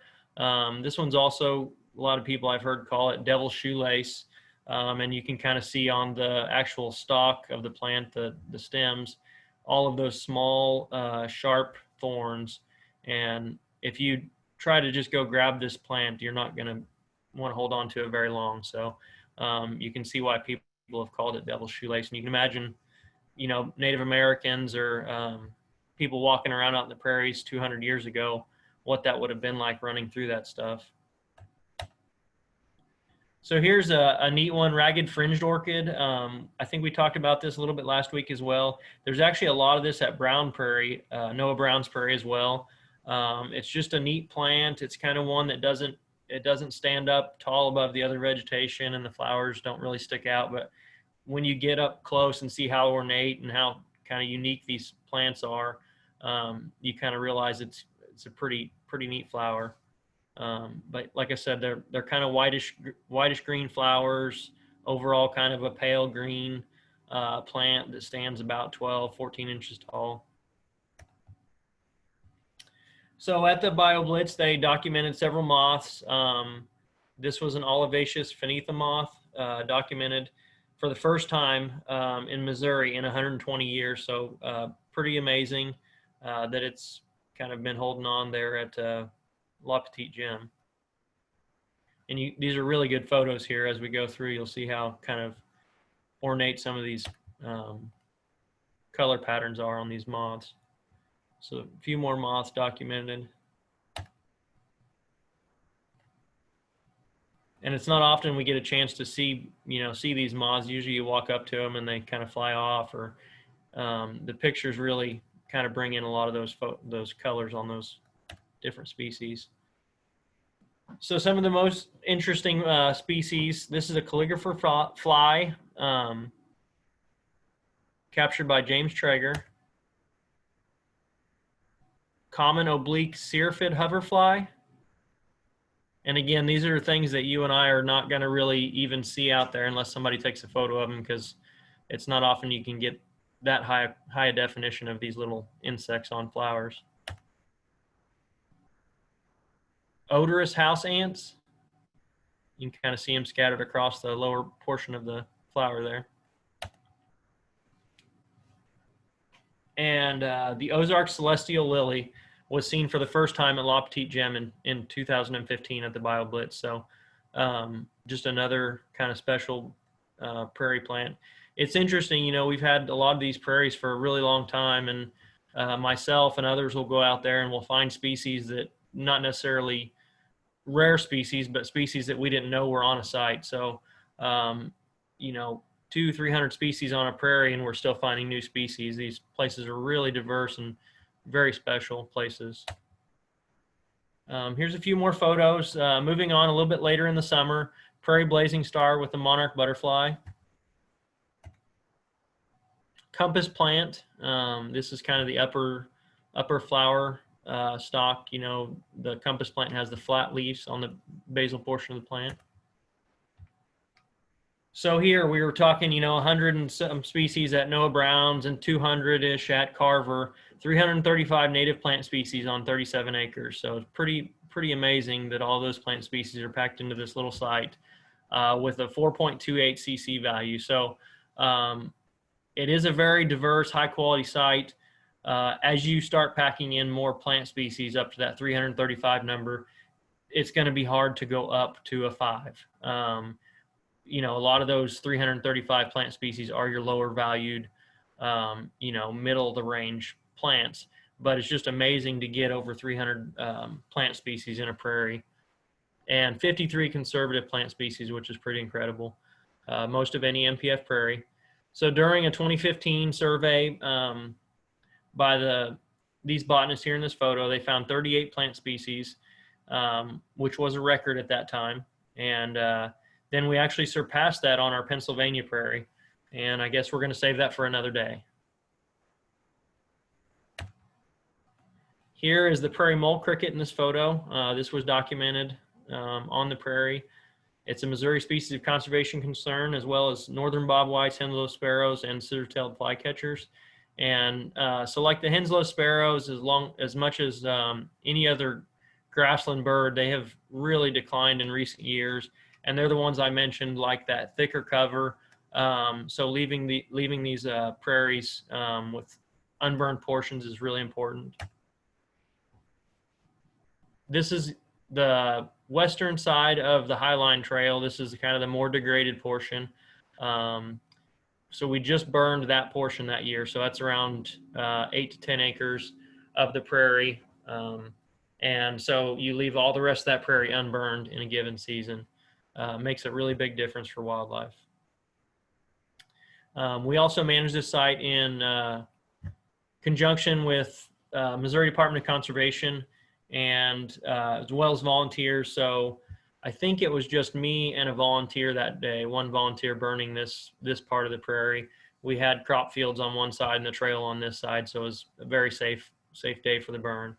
This one's also, a lot of people I've heard call it devil's shoelace. And you can kind of see on the actual stalk of the plant, the stems, all of those small, sharp thorns. And if you try to just go grab this plant, you're not going to want to hold on to it very long. So you can see why people have called it devil's shoelace. And you can imagine, you know, Native Americans or people walking around out in the prairies 200 years ago, what that would have been like running through that stuff. So here's a neat one, ragged fringed orchid. I think we talked about this a little bit last week as well. There's actually a lot of this at Brown Prairie, Noah Brown's Prairie as well. It's just a neat plant. It's kind of one that doesn't stand up tall above the other vegetation, and the flowers don't really stick out. But when you get up close and see how ornate and how kind of unique these plants are, you kind of realize it's a pretty neat flower. But like I said, they're kind of whitish green flowers, overall kind of a pale green plant that stands about 12-14 inches tall. So at the BioBlitz, they documented several moths. This was an olivaceous phanetha moth documented for the first time in Missouri in 120 years. So pretty amazing that it's kind of been holding on there at La Petite Gem. And these are really good photos here. As we go through, you'll see how kind of ornate some of these color patterns are on these moths. So a few more moths documented. And it's not often we get a chance to see these moths. Usually you walk up to them and they kind of fly off, or the pictures really kind of bring in a lot of those colors on those different species. So some of the most interesting species, this is a Calligrapher Fly, captured by James Traeger. Common oblique syrphid hoverfly. And again, these are things that you and I are not going to really even see out there unless somebody takes a photo of them, because it's not often you can get that high a definition of these little insects on flowers. Odorous house ants. You can kind of see them scattered across the lower portion of the flower there. And the Ozark celestial lily was seen for the first time at La Petite Gem in 2015 at the BioBlitz. So just another kind of special prairie plant. It's interesting, we've had a lot of these prairies for a really long time, and myself and others will go out there and we'll find species that not necessarily rare species, but species that we didn't know were on a site. So, 200-300 species on a prairie, and we're still finding new species. These places are really diverse and very special places. Here's a few more photos. Moving on a little bit later in the summer, prairie blazing star with the monarch butterfly. Compass plant. This is kind of the upper flower stalk. The compass plant has the flat leaves on the basal portion of the plant. So here we were talking, 100 and some species at Noah Brown's and 200-ish at Carver, 335 native plant species on 37 acres. So it's pretty amazing that all those plant species are packed into this little site with a 4.28 cc value. So it is a very diverse, high quality site. As you start packing in more plant species up to that 335 number, it's going to be hard to go up to a 5. A lot of those 335 plant species are your lower valued you know, middle of the range plants. But it's just amazing to get over 300 plant species in a prairie, and 53 conservative plant species, which is pretty incredible. Most of any MPF prairie. So during a 2015 survey by these botanists here in this photo, they found 38 plant species, which was a record at that time. And then we actually surpassed that on our Pennsylvania prairie. And I guess we're going to save that for another day. Here is the prairie mole cricket in this photo. This was documented on the prairie. It's a Missouri species of conservation concern, as well as northern bobwhites, Henslow sparrows, and scissor-tailed flycatchers. And so like the Henslow sparrows, as much as any other grassland bird, they have really declined in recent years. And they're the ones I mentioned, like that thicker cover. So leaving these prairies with unburned portions is really important. This is the western side of the Highline Trail. This is kind of the more degraded portion. So we just burned that portion that year. So that's around 8 to 10 acres of the prairie. And so you leave all the rest of that prairie unburned in a given season. Makes a really big difference for wildlife. We also manage this site in conjunction with Missouri Department of Conservation, and as well as volunteers. So I think it was just me and a volunteer that day, one volunteer burning this part of the prairie. We had crop fields on one side and the trail on this side, so it was a very safe day for the burn.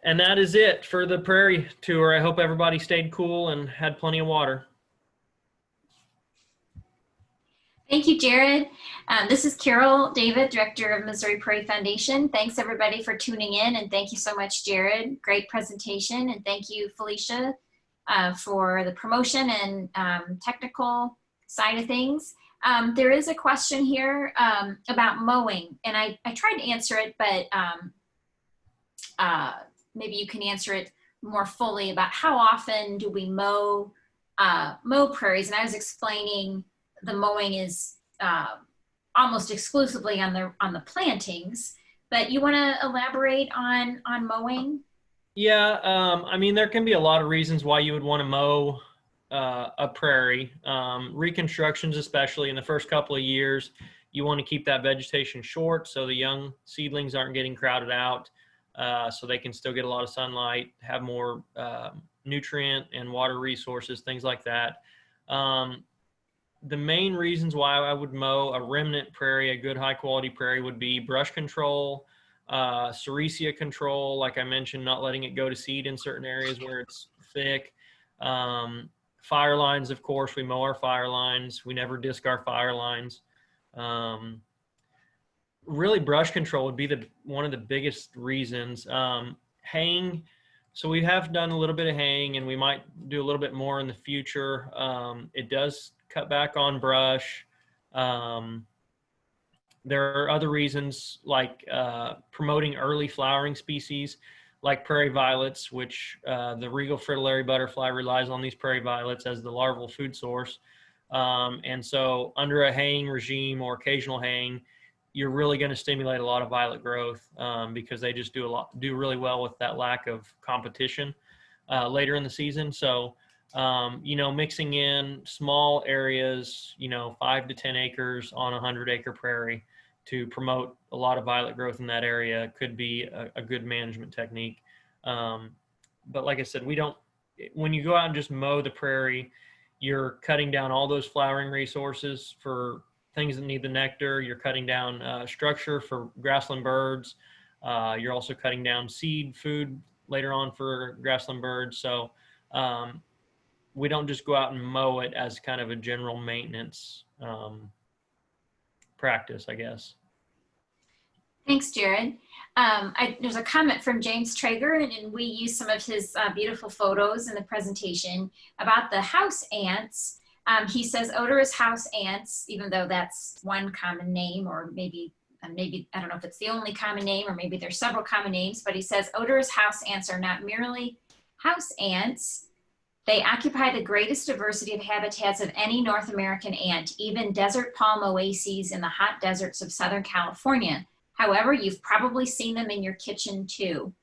And that is it for the prairie tour. I hope everybody stayed cool and had plenty of water. Thank you, Jerod. This is Carol David, Director of Missouri Prairie Foundation. Thanks everybody for tuning in, and thank you so much, Jerod. Great presentation, and thank you, Felicia, for the promotion and technical side of things. There is a question here about mowing, and I tried to answer it, but maybe you can answer it more fully about how often do we mow prairies. And I was explaining the mowing is almost exclusively on the plantings, but you want to elaborate on mowing? Yeah, I mean, there can be a lot of reasons why you would want to mow a prairie. Reconstructions, especially in the first couple of years, you want to keep that vegetation short so the young seedlings aren't getting crowded out, so they can still get a lot of sunlight, have more nutrient and water resources, things like that. The main reasons why I would mow a remnant prairie, a good high quality prairie, would be brush control, sericea control, like I mentioned, not letting it go to seed in certain areas where it's thick. Fire lines, of course, we mow our fire lines. We never disc our fire lines. Really, brush control would be one of the biggest reasons. Haying, so we have done a little bit of haying, and we might do a little bit more in the future. It does cut back on brush. There are other reasons, like promoting early flowering species like prairie violets, which the regal fritillary butterfly relies on these prairie violets as the larval food source. And so under a haying regime or occasional haying, you're really going to stimulate a lot of violet growth because they just do really well with that lack of competition later in the season. So you know, mixing in small areas, you know, 5 to 10 acres on a 100-acre prairie to promote a lot of violet growth in that area could be a good management technique. But like I said, when you go out and just mow the prairie, you're cutting down all those flowering resources for things that need the nectar. You're cutting down structure for grassland birds. You're also cutting down seed food later on for grassland birds. So we don't just go out and mow it as kind of a general maintenance practice, I guess. Thanks, Jerod. There's a comment from James Traeger, and we used some of his beautiful photos in the presentation about the house ants. He says odorous house ants, even though that's one common name, or maybe I don't know if it's the only common name, or maybe there's several common names, but he says odorous house ants are not merely house ants, They occupy the greatest diversity of habitats of any North American ant, even desert palm oases in the hot deserts of Southern California. However, you've probably seen them in your kitchen too.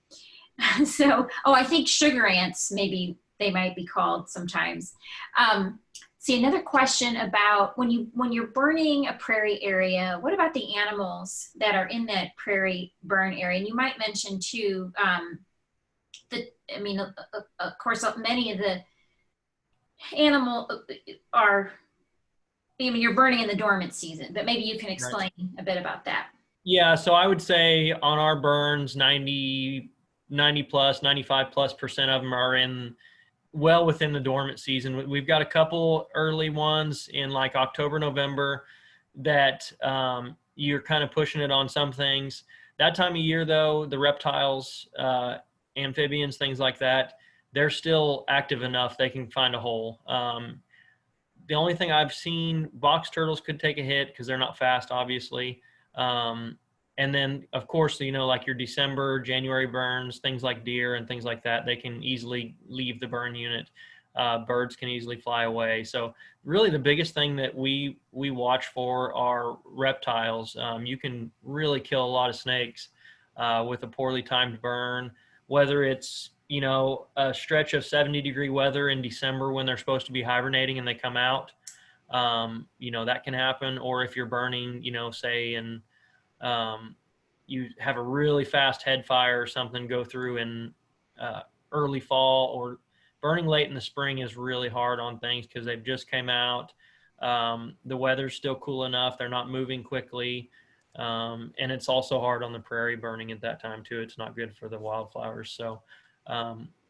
So, oh, I think sugar ants, maybe they might be called sometimes. See, another question about when you're burning a prairie area, what about the animals that are in that prairie burn area? And you might mention too, of course, many of the animal are, you're burning in the dormant season, but maybe you can explain a bit about that. Yeah, so I would say on our burns, 90 plus, 95+% of them are in well within the dormant season. We've got a couple early ones in like October, November that you're kind of pushing it on some things. That time of year though, the reptiles, amphibians, things like that, they're still active enough they can find a hole. The only thing I've seen, box turtles could take a hit because they're not fast, obviously. And then, of course, like your December, January burns, things like deer and things like that, they can easily leave the burn unit. Birds can easily fly away. So really the biggest thing that we watch for are reptiles. You can really kill a lot of snakes with a poorly timed burn, whether it's, a stretch of 70-degree weather in December when they're supposed to be hibernating and they come out, that can happen. Or if you're burning, say in, you have a really fast head fire or something go through in early fall, or burning late in the spring is really hard on things because they've just came out. The weather's still cool enough. They're not moving quickly. And it's also hard on the prairie burning at that time too. It's not good for the wildflowers. So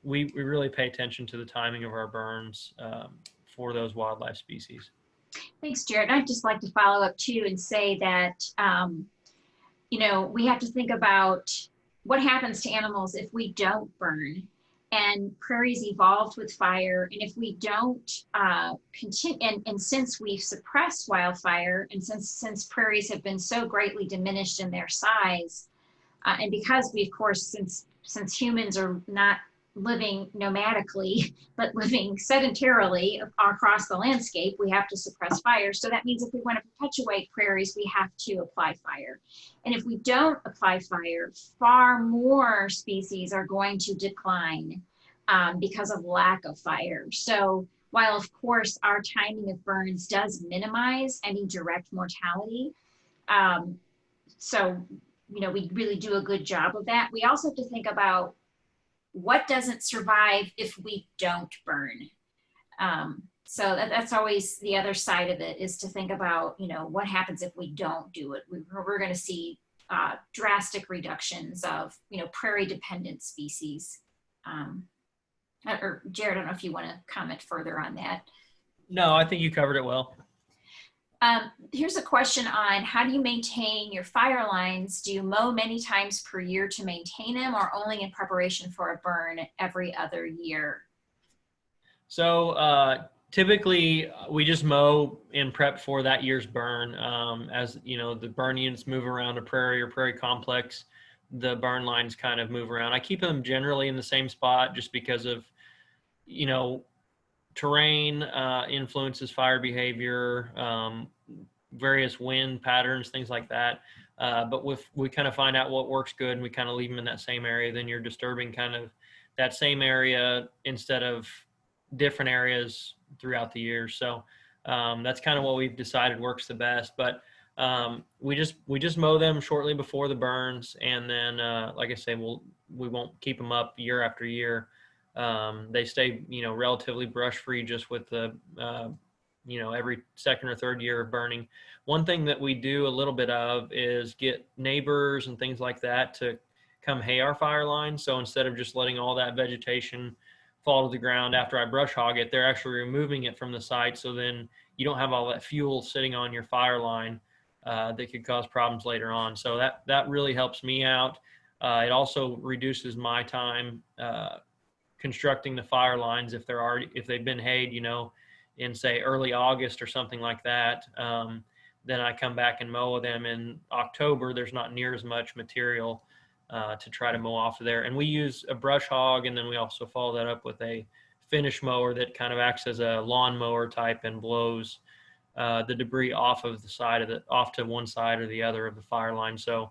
we really pay attention to the timing of our burns for those wildlife species. Thanks, Jerod. I'd just like to follow up too and say that, we have to think about what happens to animals if we don't burn. And prairies evolved with fire. And if we don't continue, and since we've suppressed wildfire, and since prairies have been so greatly diminished in their size, and because we, of course, since humans are not living nomadically, but living sedentarily across the landscape, we have to suppress fire. So that means if we want to perpetuate prairies, we have to apply fire. And if we don't apply fire, far more species are going to decline because of lack of fire. So while of course our timing of burns does minimize any direct mortality, we really do a good job of that. We also have to think about what doesn't survive if we don't burn. So that's always the other side of it, is to think about, what happens if we don't do it. We're going to see drastic reductions of, prairie dependent species. Or Jerod, I don't know if you want to comment further on that. No, I think you covered it well. Here's a question on how do you maintain your fire lines? Do you mow many times per year to maintain them, or only in preparation for a burn every other year? So typically we just mow in prep for that year's burn. As the burn units move around a prairie or prairie complex, the burn lines kind of move around. I keep them generally in the same spot just because of, terrain influences fire behavior, various wind patterns, things like that. But we kind of find out what works good and we kind of leave them in that same area, then you're disturbing kind of that same area instead of different areas throughout the year. So that's kind of what we've decided works the best. But we just mow them shortly before the burns, and then like I say, we won't keep them up year after year. They stay, relatively brush free just with the, every second or third year of burning. One thing that we do a little bit of is get neighbors and things like that to come hay our fire line. So instead of just letting all that vegetation fall to the ground after I brush hog it, they're actually removing it from the site. So then you don't have all that fuel sitting on your fire line that could cause problems later on. So that really helps me out. It also reduces my time constructing the fire lines if they've been hayed, in say early August or something like that. Then I come back and mow them in October. There's not near as much material to try to mow off of there. And we use a brush hog, and then we also follow that up with a finish mower that kind of acts as a lawn mower type and blows the debris off of the side of off to one side or the other of the fire line. So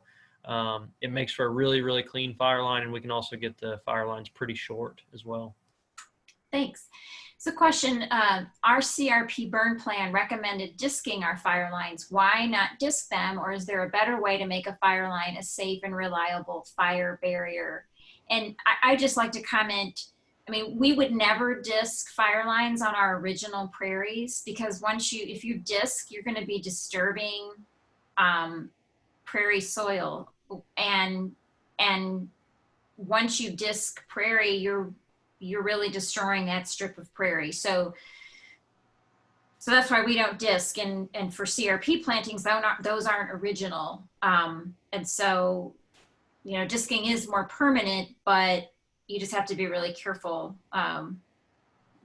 it makes for a really, really clean fire line, and we can also get the fire lines pretty short as well. Thanks. So question, our CRP burn plan recommended disking our fire lines. Why not disc them, or is there a better way to make a fire line a safe and reliable fire barrier? And I just like to comment, I mean, we would never disc fire lines on our original prairies, because if you disc, you're going to be disturbing prairie soil. And once you disc prairie, you're really destroying that strip of prairie. So that's why we don't disc. And for CRP plantings, those aren't original. And so, you know, disking is more permanent, but you just have to be really careful,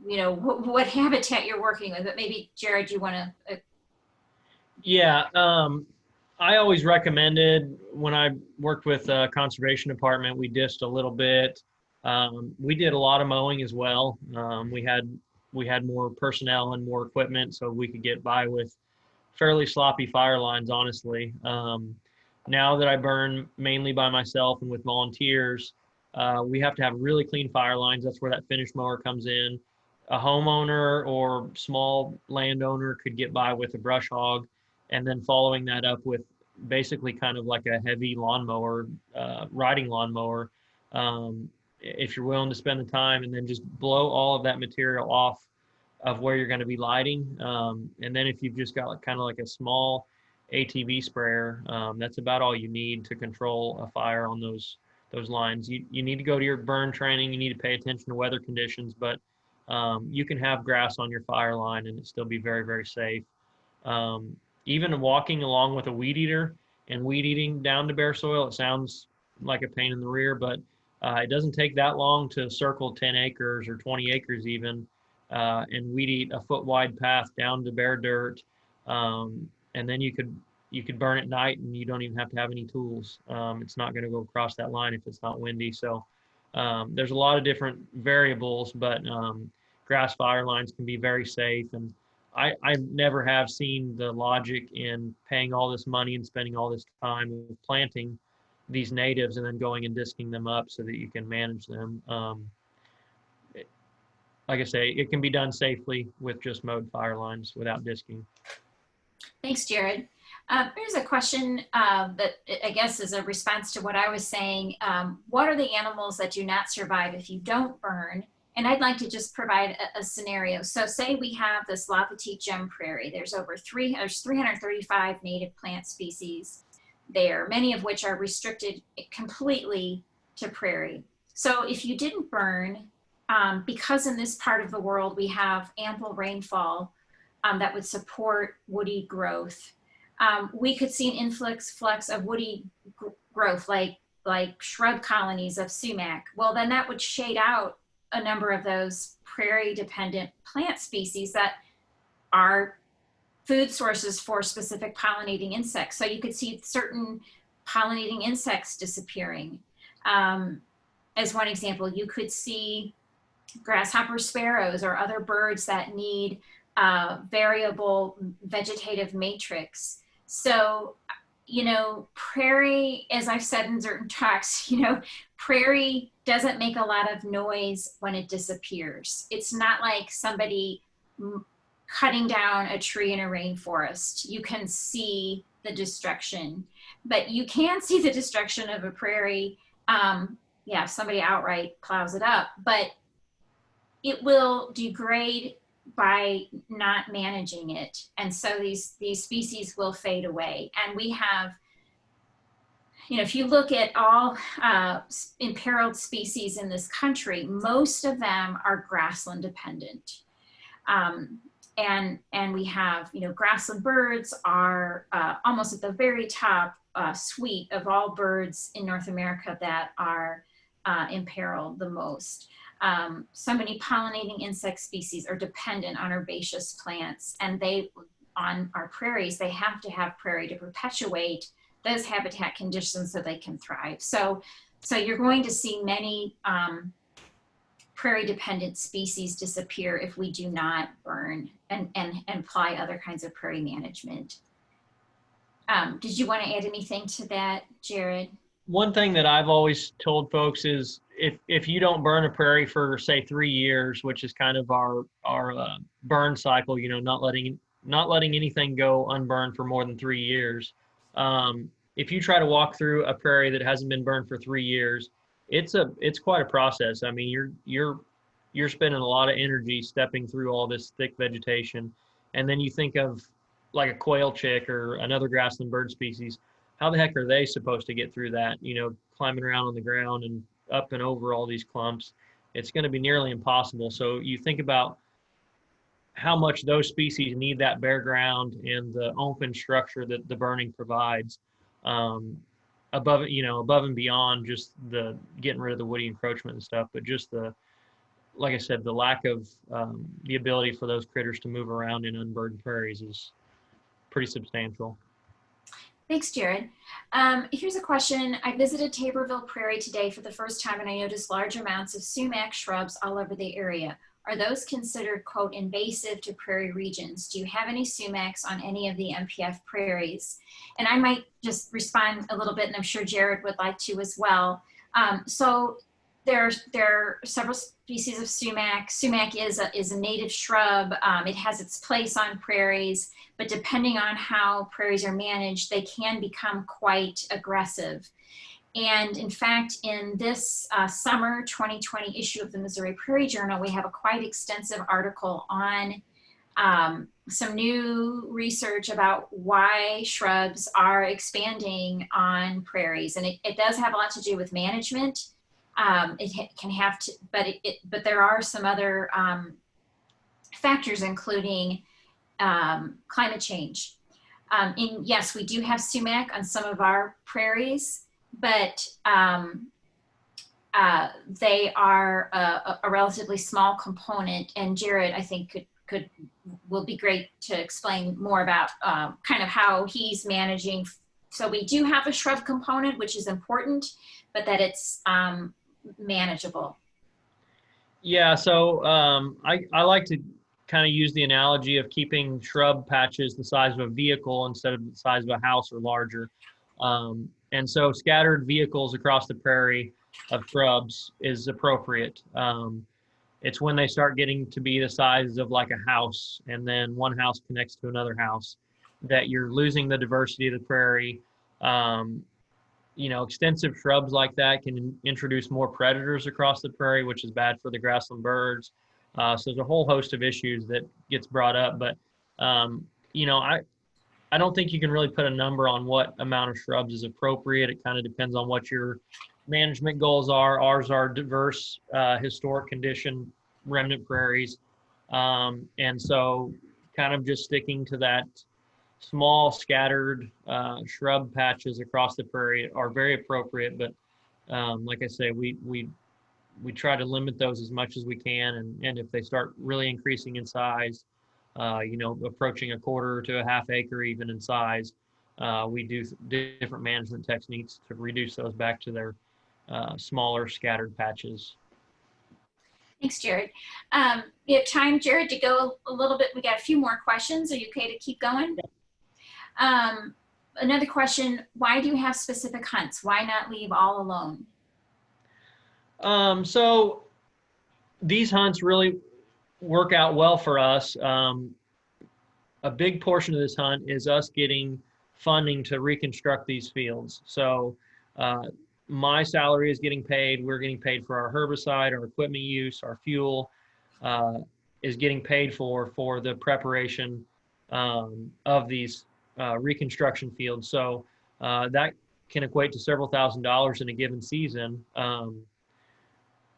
you know, what habitat you're working with. But maybe, Jerod, you want to? Yeah, I always recommended, when I worked with conservation department, we disced a little bit. We did a lot of mowing as well. We had more personnel and more equipment, so we could get by with fairly sloppy fire lines, honestly. Now that I burn mainly by myself and with volunteers, we have to have really clean fire lines. That's where that finish mower comes in. A homeowner or small landowner could get by with a brush hog, and then following that up with basically kind of like a heavy lawnmower, riding lawnmower. If you're willing to spend the time, and then just blow all of that material off of where you're going to be lighting. And then if you've just got kind of like a small ATV sprayer, that's about all you need to control a fire on those lines. You need to go to your burn training. You need to pay attention to weather conditions, but you can have grass on your fire line and it still be very, very safe. Even walking along with a weed eater and weed eating down to bare soil, it sounds like a pain in the rear, but it doesn't take that long to circle 10 acres or 20 acres even, and weed eat a foot wide path down to bare dirt. And then you could burn at night and you don't even have to have any tools. It's not going to go across that line if it's not windy. So there's a lot of different variables, but grass fire lines can be very safe. And I never have seen the logic in paying all this money and spending all this time with planting these natives and then going and disking them up so that you can manage them. Like I say, it can be done safely with just mowed fire lines without disking. Thanks, Jerod. Here's a question that I guess is a response to what I was saying. What are the animals that do not survive if you don't burn? And I'd like to just provide a scenario. So say we have this Petite Gem Prairie. There's 335 native plant species there, many of which are restricted completely to prairie. So if you didn't burn, because in this part of the world we have ample rainfall that would support woody growth, we could see an influx of woody growth, like shrub colonies of sumac. Well, then that would shade out a number of those prairie dependent plant species that are food sources for specific pollinating insects. So you could see certain pollinating insects disappearing. As one example, you could see grasshopper sparrows or other birds that need variable vegetative matrix. So, you know, prairie, as I've said in certain talks, you know, prairie doesn't make a lot of noise when it disappears. It's not like somebody cutting down a tree in a rainforest. You can see the destruction, but you can see the destruction of a prairie. Yeah, if somebody outright plows it up, but it will degrade by not managing it. And so these species will fade away. And we have, you know, if you look at all imperiled species in this country, most of them are grassland dependent. And we have, you know, grassland birds are almost at the very top suite of all birds in North America that are imperiled the most. So many pollinating insect species are dependent on herbaceous plants, and on our prairies, they have to have prairie to perpetuate those habitat conditions so they can thrive. So you're going to see many prairie dependent species disappear if we do not burn and apply other kinds of prairie management. Did you want to add anything to that, Jerod? One thing that I've always told folks is if you don't burn a prairie for say 3 years, which is kind of our burn cycle, you know, not letting anything go unburned for more than 3 years. If you try to walk through a prairie that hasn't been burned for 3 years, it's quite a process. I mean, you're spending a lot of energy stepping through all this thick vegetation, and then you think of like a quail chick or another grassland bird species. How the heck are they supposed to get through that? You know, climbing around on the ground and up and over all these clumps. It's going to be nearly impossible. So you think about how much those species need that bare ground and the open structure that the burning provides, above and beyond just the getting rid of the woody encroachment and stuff, but just like I said, the lack of the ability for those critters to move around in unburdened prairies is pretty substantial. Thanks, Jerod. Here's a question. I visited Taborville Prairie today for the first time, and I noticed large amounts of sumac shrubs all over the area. Are those considered, quote, invasive to prairie regions? Do you have any sumacs on any of the MPF prairies? And I might just respond a little bit, and I'm sure Jerod would like to as well. So there are several species of sumac. Sumac is a native shrub. It has its place on prairies, but depending on how prairies are managed, they can become quite aggressive. And in fact, in this summer 2020 issue of the Missouri Prairie Journal, we have a quite extensive article on some new research about why shrubs are expanding on prairies. And it does have a lot to do with management. It can have to, but there are some other factors, including climate change. Yes, we do have sumac on some of our prairies, but they are a relatively small component. And Jerod, I think, will be great to explain more about kind of how he's managing. So we do have a shrub component, which is important, but that it's manageable. Yeah, so I like to kind of use the analogy of keeping shrub patches the size of a vehicle instead of the size of a house or larger. And so scattered vehicles across the prairie of shrubs is appropriate. It's when they start getting to be the size of like a house, and then one house connects to another house, that you're losing the diversity of the prairie. You know, extensive shrubs like that can introduce more predators across the prairie, which is bad for the grassland birds. So there's a whole host of issues that gets brought up, but you know, I don't think you can really put a number on what amount of shrubs is appropriate. It kind of depends on what your management goals are. Ours are diverse, historic condition remnant prairies, and so kind of just sticking to that small scattered shrub patches across the prairie are very appropriate. But like I say, we try to limit those as much as we can, and if they start really increasing in size, you know, approaching a quarter to a half acre even in size, we do different management techniques to reduce those back to their smaller scattered patches. Thanks, Jerod. We have time, Jerod, to go a little bit. We got a few more questions. Are you okay to keep going? Another question, why do you have specific hunts? Why not leave all alone? So these hunts really work out well for us. A big portion of this hunt is us getting funding to reconstruct these fields. So my salary is getting paid. We're getting paid for our herbicide, our equipment use, our fuel is getting paid for the preparation of these reconstruction fields. So that can equate to several $1,000s in a given season,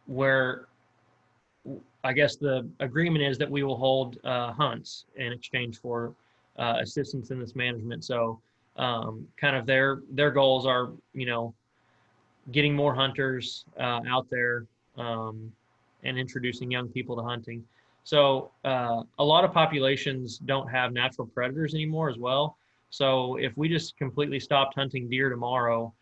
where I guess the agreement is that we will hold hunts in exchange for assistance in this management. So kind of their goals are, you know, getting more hunters out there and introducing young people to hunting. So a lot of populations don't have natural predators anymore as well. So if we just completely stopped hunting deer tomorrow,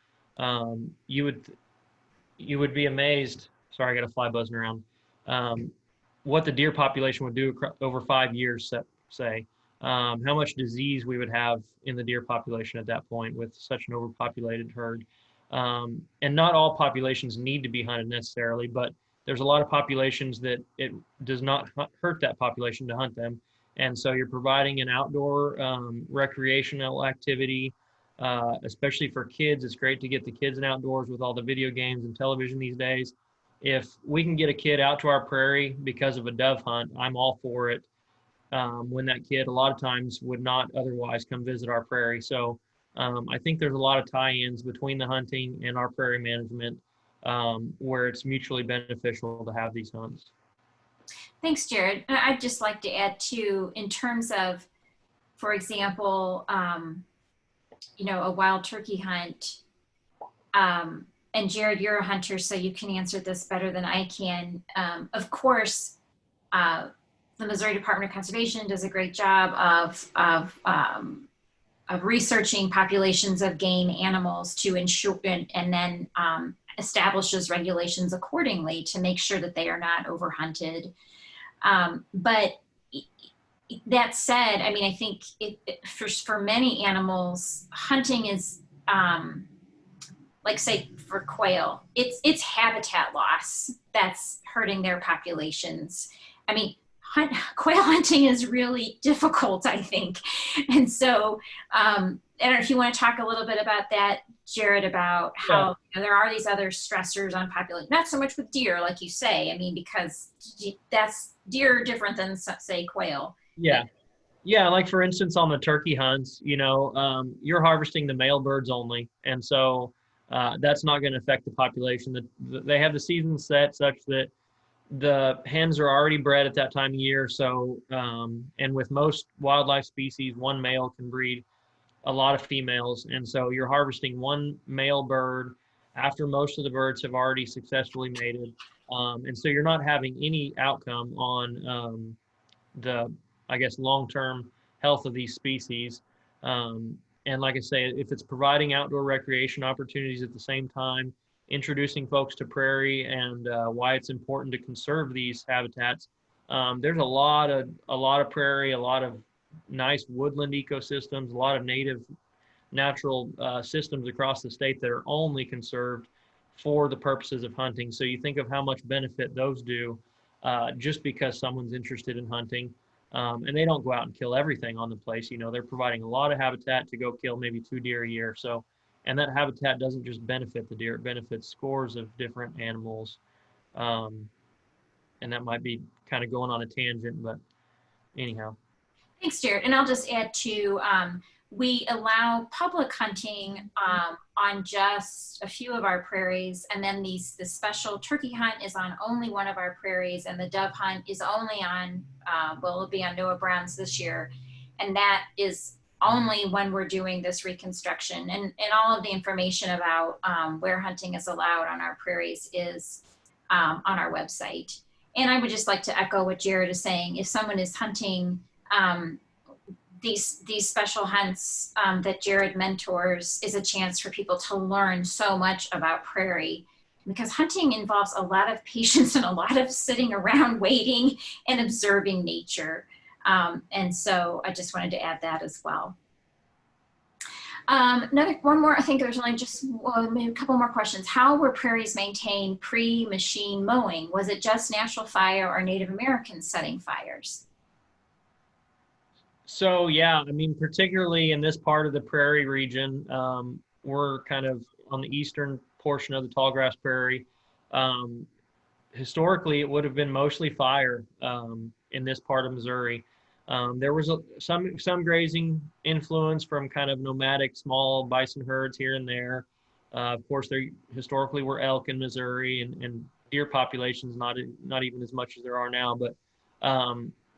you would be amazed. Sorry, I got a fly buzzing around. what the deer population would do over 5 years, say, how much disease we would have in the deer population at that point with such an overpopulated herd. And not all populations need to be hunted necessarily, but there's a lot of populations that it does not hurt that population to hunt them. And so you're providing an outdoor recreational activity, especially for kids. It's great to get the kids in outdoors with all the video games and television these days. If we can get a kid out to our prairie because of a dove hunt, I'm all for it. When that kid a lot of times would not otherwise come visit our prairie. So I think there's a lot of tie-ins between the hunting and our prairie management where it's mutually beneficial to have these hunts. Thanks, Jerod. I'd just like to add too, in terms of, for example, a wild turkey hunt, and Jerod, you're a hunter, so you can answer this better than I can. Of course, the Missouri Department of Conservation does a great job of researching populations of game animals to ensure, and then establishes regulations accordingly to make sure that they are not overhunted. But that said, I mean, I think for many animals, hunting is, like say for quail, it's habitat loss that's hurting their populations. I mean, quail hunting is really difficult, I think. And so, I don't know if you want to talk a little bit about that, Jerod, about how there are these other stressors on population, not so much with deer, like you say, I mean, because that's deer different than say quail. Yeah. Yeah. Like for instance, on the turkey hunts, you're harvesting the male birds only. And so that's not going to affect the population. They have the season set such that the hens are already bred at that time of year. So, and with most wildlife species, one male can breed a lot of females. And so you're harvesting one male bird after most of the birds have already successfully mated. And so you're not having any outcome on the, I guess, long-term health of these species. And like I say, if it's providing outdoor recreation opportunities at the same time, introducing folks to prairie and why it's important to conserve these habitats. There's a lot of prairie, a lot of nice woodland ecosystems, a lot of native natural systems across the state that are only conserved for the purposes of hunting. So you think of how much benefit those do just because someone's interested in hunting. And they don't go out and kill everything on the place. They're providing a lot of habitat to go kill maybe 2 deer a year. So, and that habitat doesn't just benefit the deer, it benefits scores of different animals. And that might be kind of going on a tangent, but anyhow. Thanks, Jerod. And I'll just add to, we allow public hunting on just a few of our prairies. And then the special turkey hunt is on only one of our prairies. And the dove hunt is only on, it'll be on Noah Brown's this year. And that is only when we're doing this reconstruction, and all of the information about where hunting is allowed on our prairies is on our website. And I would just like to echo what Jerod is saying. If someone is hunting these special hunts that Jerod mentors, is a chance for people to learn so much about prairie, because hunting involves a lot of patience and a lot of sitting around waiting and observing nature. And so I just wanted to add that as well. One more, I think there's only just maybe a couple more questions. How were prairies maintained pre-machine mowing? Was it just natural fire or Native Americans setting fires? So yeah, I mean, particularly in this part of the prairie region, we're kind of on the eastern portion of the tallgrass prairie. Historically, it would have been mostly fire in this part of Missouri. There was some grazing influence from kind of nomadic small bison herds here and there. Of course, there historically were elk in Missouri and deer populations, not even as much as there are now. But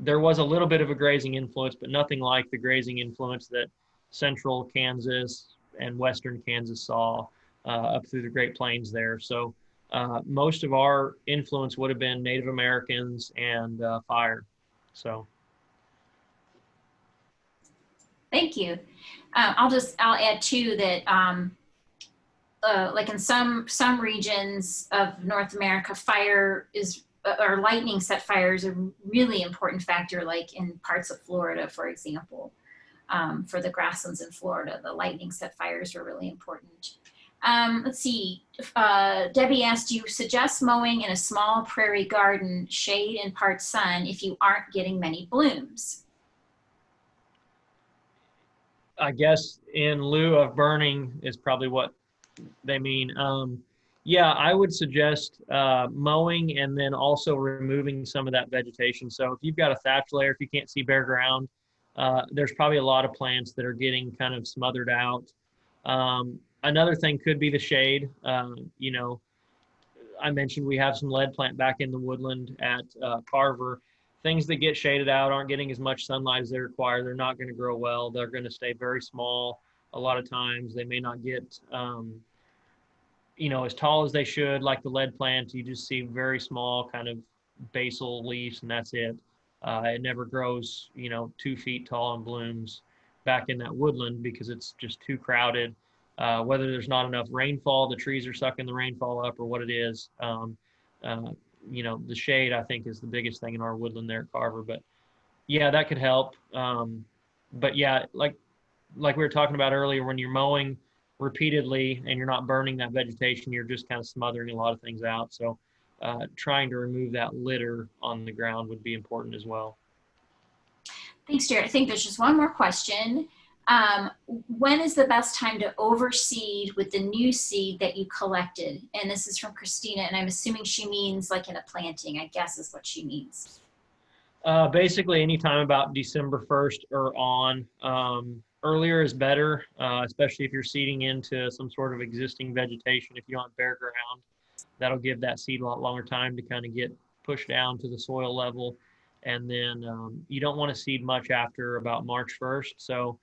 there was a little bit of a grazing influence, but nothing like the grazing influence that central Kansas and western Kansas saw up through the Great Plains there. So most of our influence would have been Native Americans and fire. So. Thank you. I'll add too that like in some regions of North America, fire is or lightning set fire is a really important factor, like in parts of Florida, for example. For the grasslands in Florida, the lightning set fires are really important. Let's see, Debbie asked, do you suggest mowing in a small prairie garden, shade and part sun, if you aren't getting many blooms? I guess in lieu of burning is probably what they mean. Yeah, I would suggest mowing and then also removing some of that vegetation. So if you've got a thatch layer, if you can't see bare ground, there's probably a lot of plants that are getting kind of smothered out. Another thing could be the shade. You know, I mentioned we have some lead plant back in the woodland at Carver. Things that get shaded out aren't getting as much sunlight as they require. They're not going to grow well. They're going to stay very small a lot of times. They may not get, you know, as tall as they should. Like the lead plant, you just see very small kind of basal leaves, and that's it. It never grows, you know, 2 feet tall and blooms back in that woodland because it's just too crowded. Whether there's not enough rainfall, the trees are sucking the rainfall up, or what it is. You know, the shade, I think, is the biggest thing in our woodland there at Carver. But yeah, that could help. But yeah, like we were talking about earlier, when you're mowing repeatedly and you're not burning that vegetation, you're just kind of smothering a lot of things out. So trying to remove that litter on the ground would be important as well. Thanks, Jared. I think there's just one more question. When is the best time to overseed with the new seed that you collected? And this is from Christina, and I'm assuming she means like in a planting, I guess is what she means. Basically, anytime about December 1st or on. Earlier is better, especially if you're seeding into some sort of existing vegetation. If you want bare ground, that'll give that seed a lot longer time to kind of get pushed down to the soil level. And then you don't want to seed much after about March 1st. So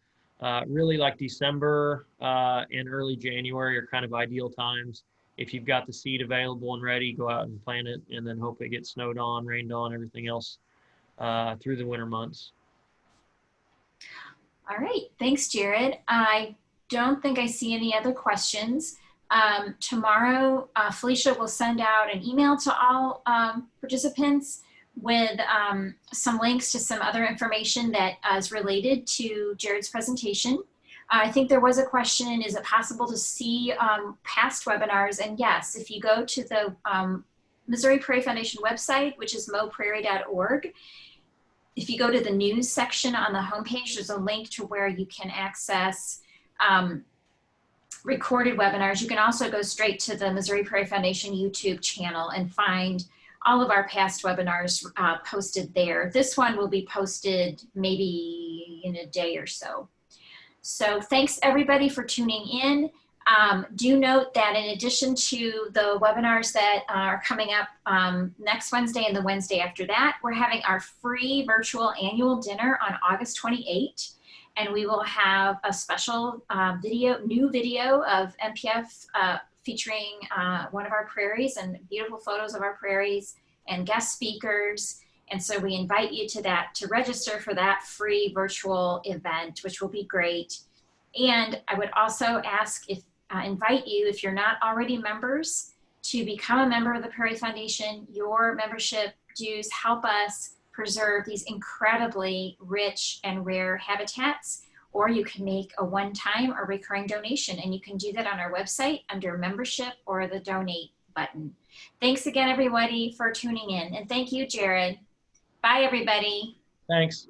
really like December and early January are kind of ideal times. If you've got the seed available and ready, go out and plant it, and then hope it gets snowed on, rained on, everything else through the winter months. All right, thanks, Jared. I don't think I see any other questions. Tomorrow, Felicia will send out an email to all participants with some links to some other information that is related to Jared's presentation. I think there was a question, is it possible to see past webinars? And yes, if you go to the Missouri Prairie Foundation website, which is mowprairie.org, if you go to the news section on the homepage, there's a link to where you can access recorded webinars. You can also go straight to the Missouri Prairie Foundation YouTube channel and find all of our past webinars posted there. This one will be posted maybe in a day or so. So thanks everybody for tuning in. Do note that in addition to the webinars that are coming up next Wednesday and the Wednesday after that, we're having our free virtual annual dinner on August 28th. And we will have a special new video of MPF featuring one of our prairies and beautiful photos of our prairies and guest speakers. And so we invite you to that, to register for that free virtual event, which will be great. And I would also invite you, if you're not already members, to become a member of the Prairie Foundation. Your membership dues help us preserve these incredibly rich and rare habitats, or you can make a one-time or recurring donation, and you can do that on our website under membership or the donate button. Thanks again, everybody, for tuning in, and thank you, Jared. Bye, everybody. Thanks.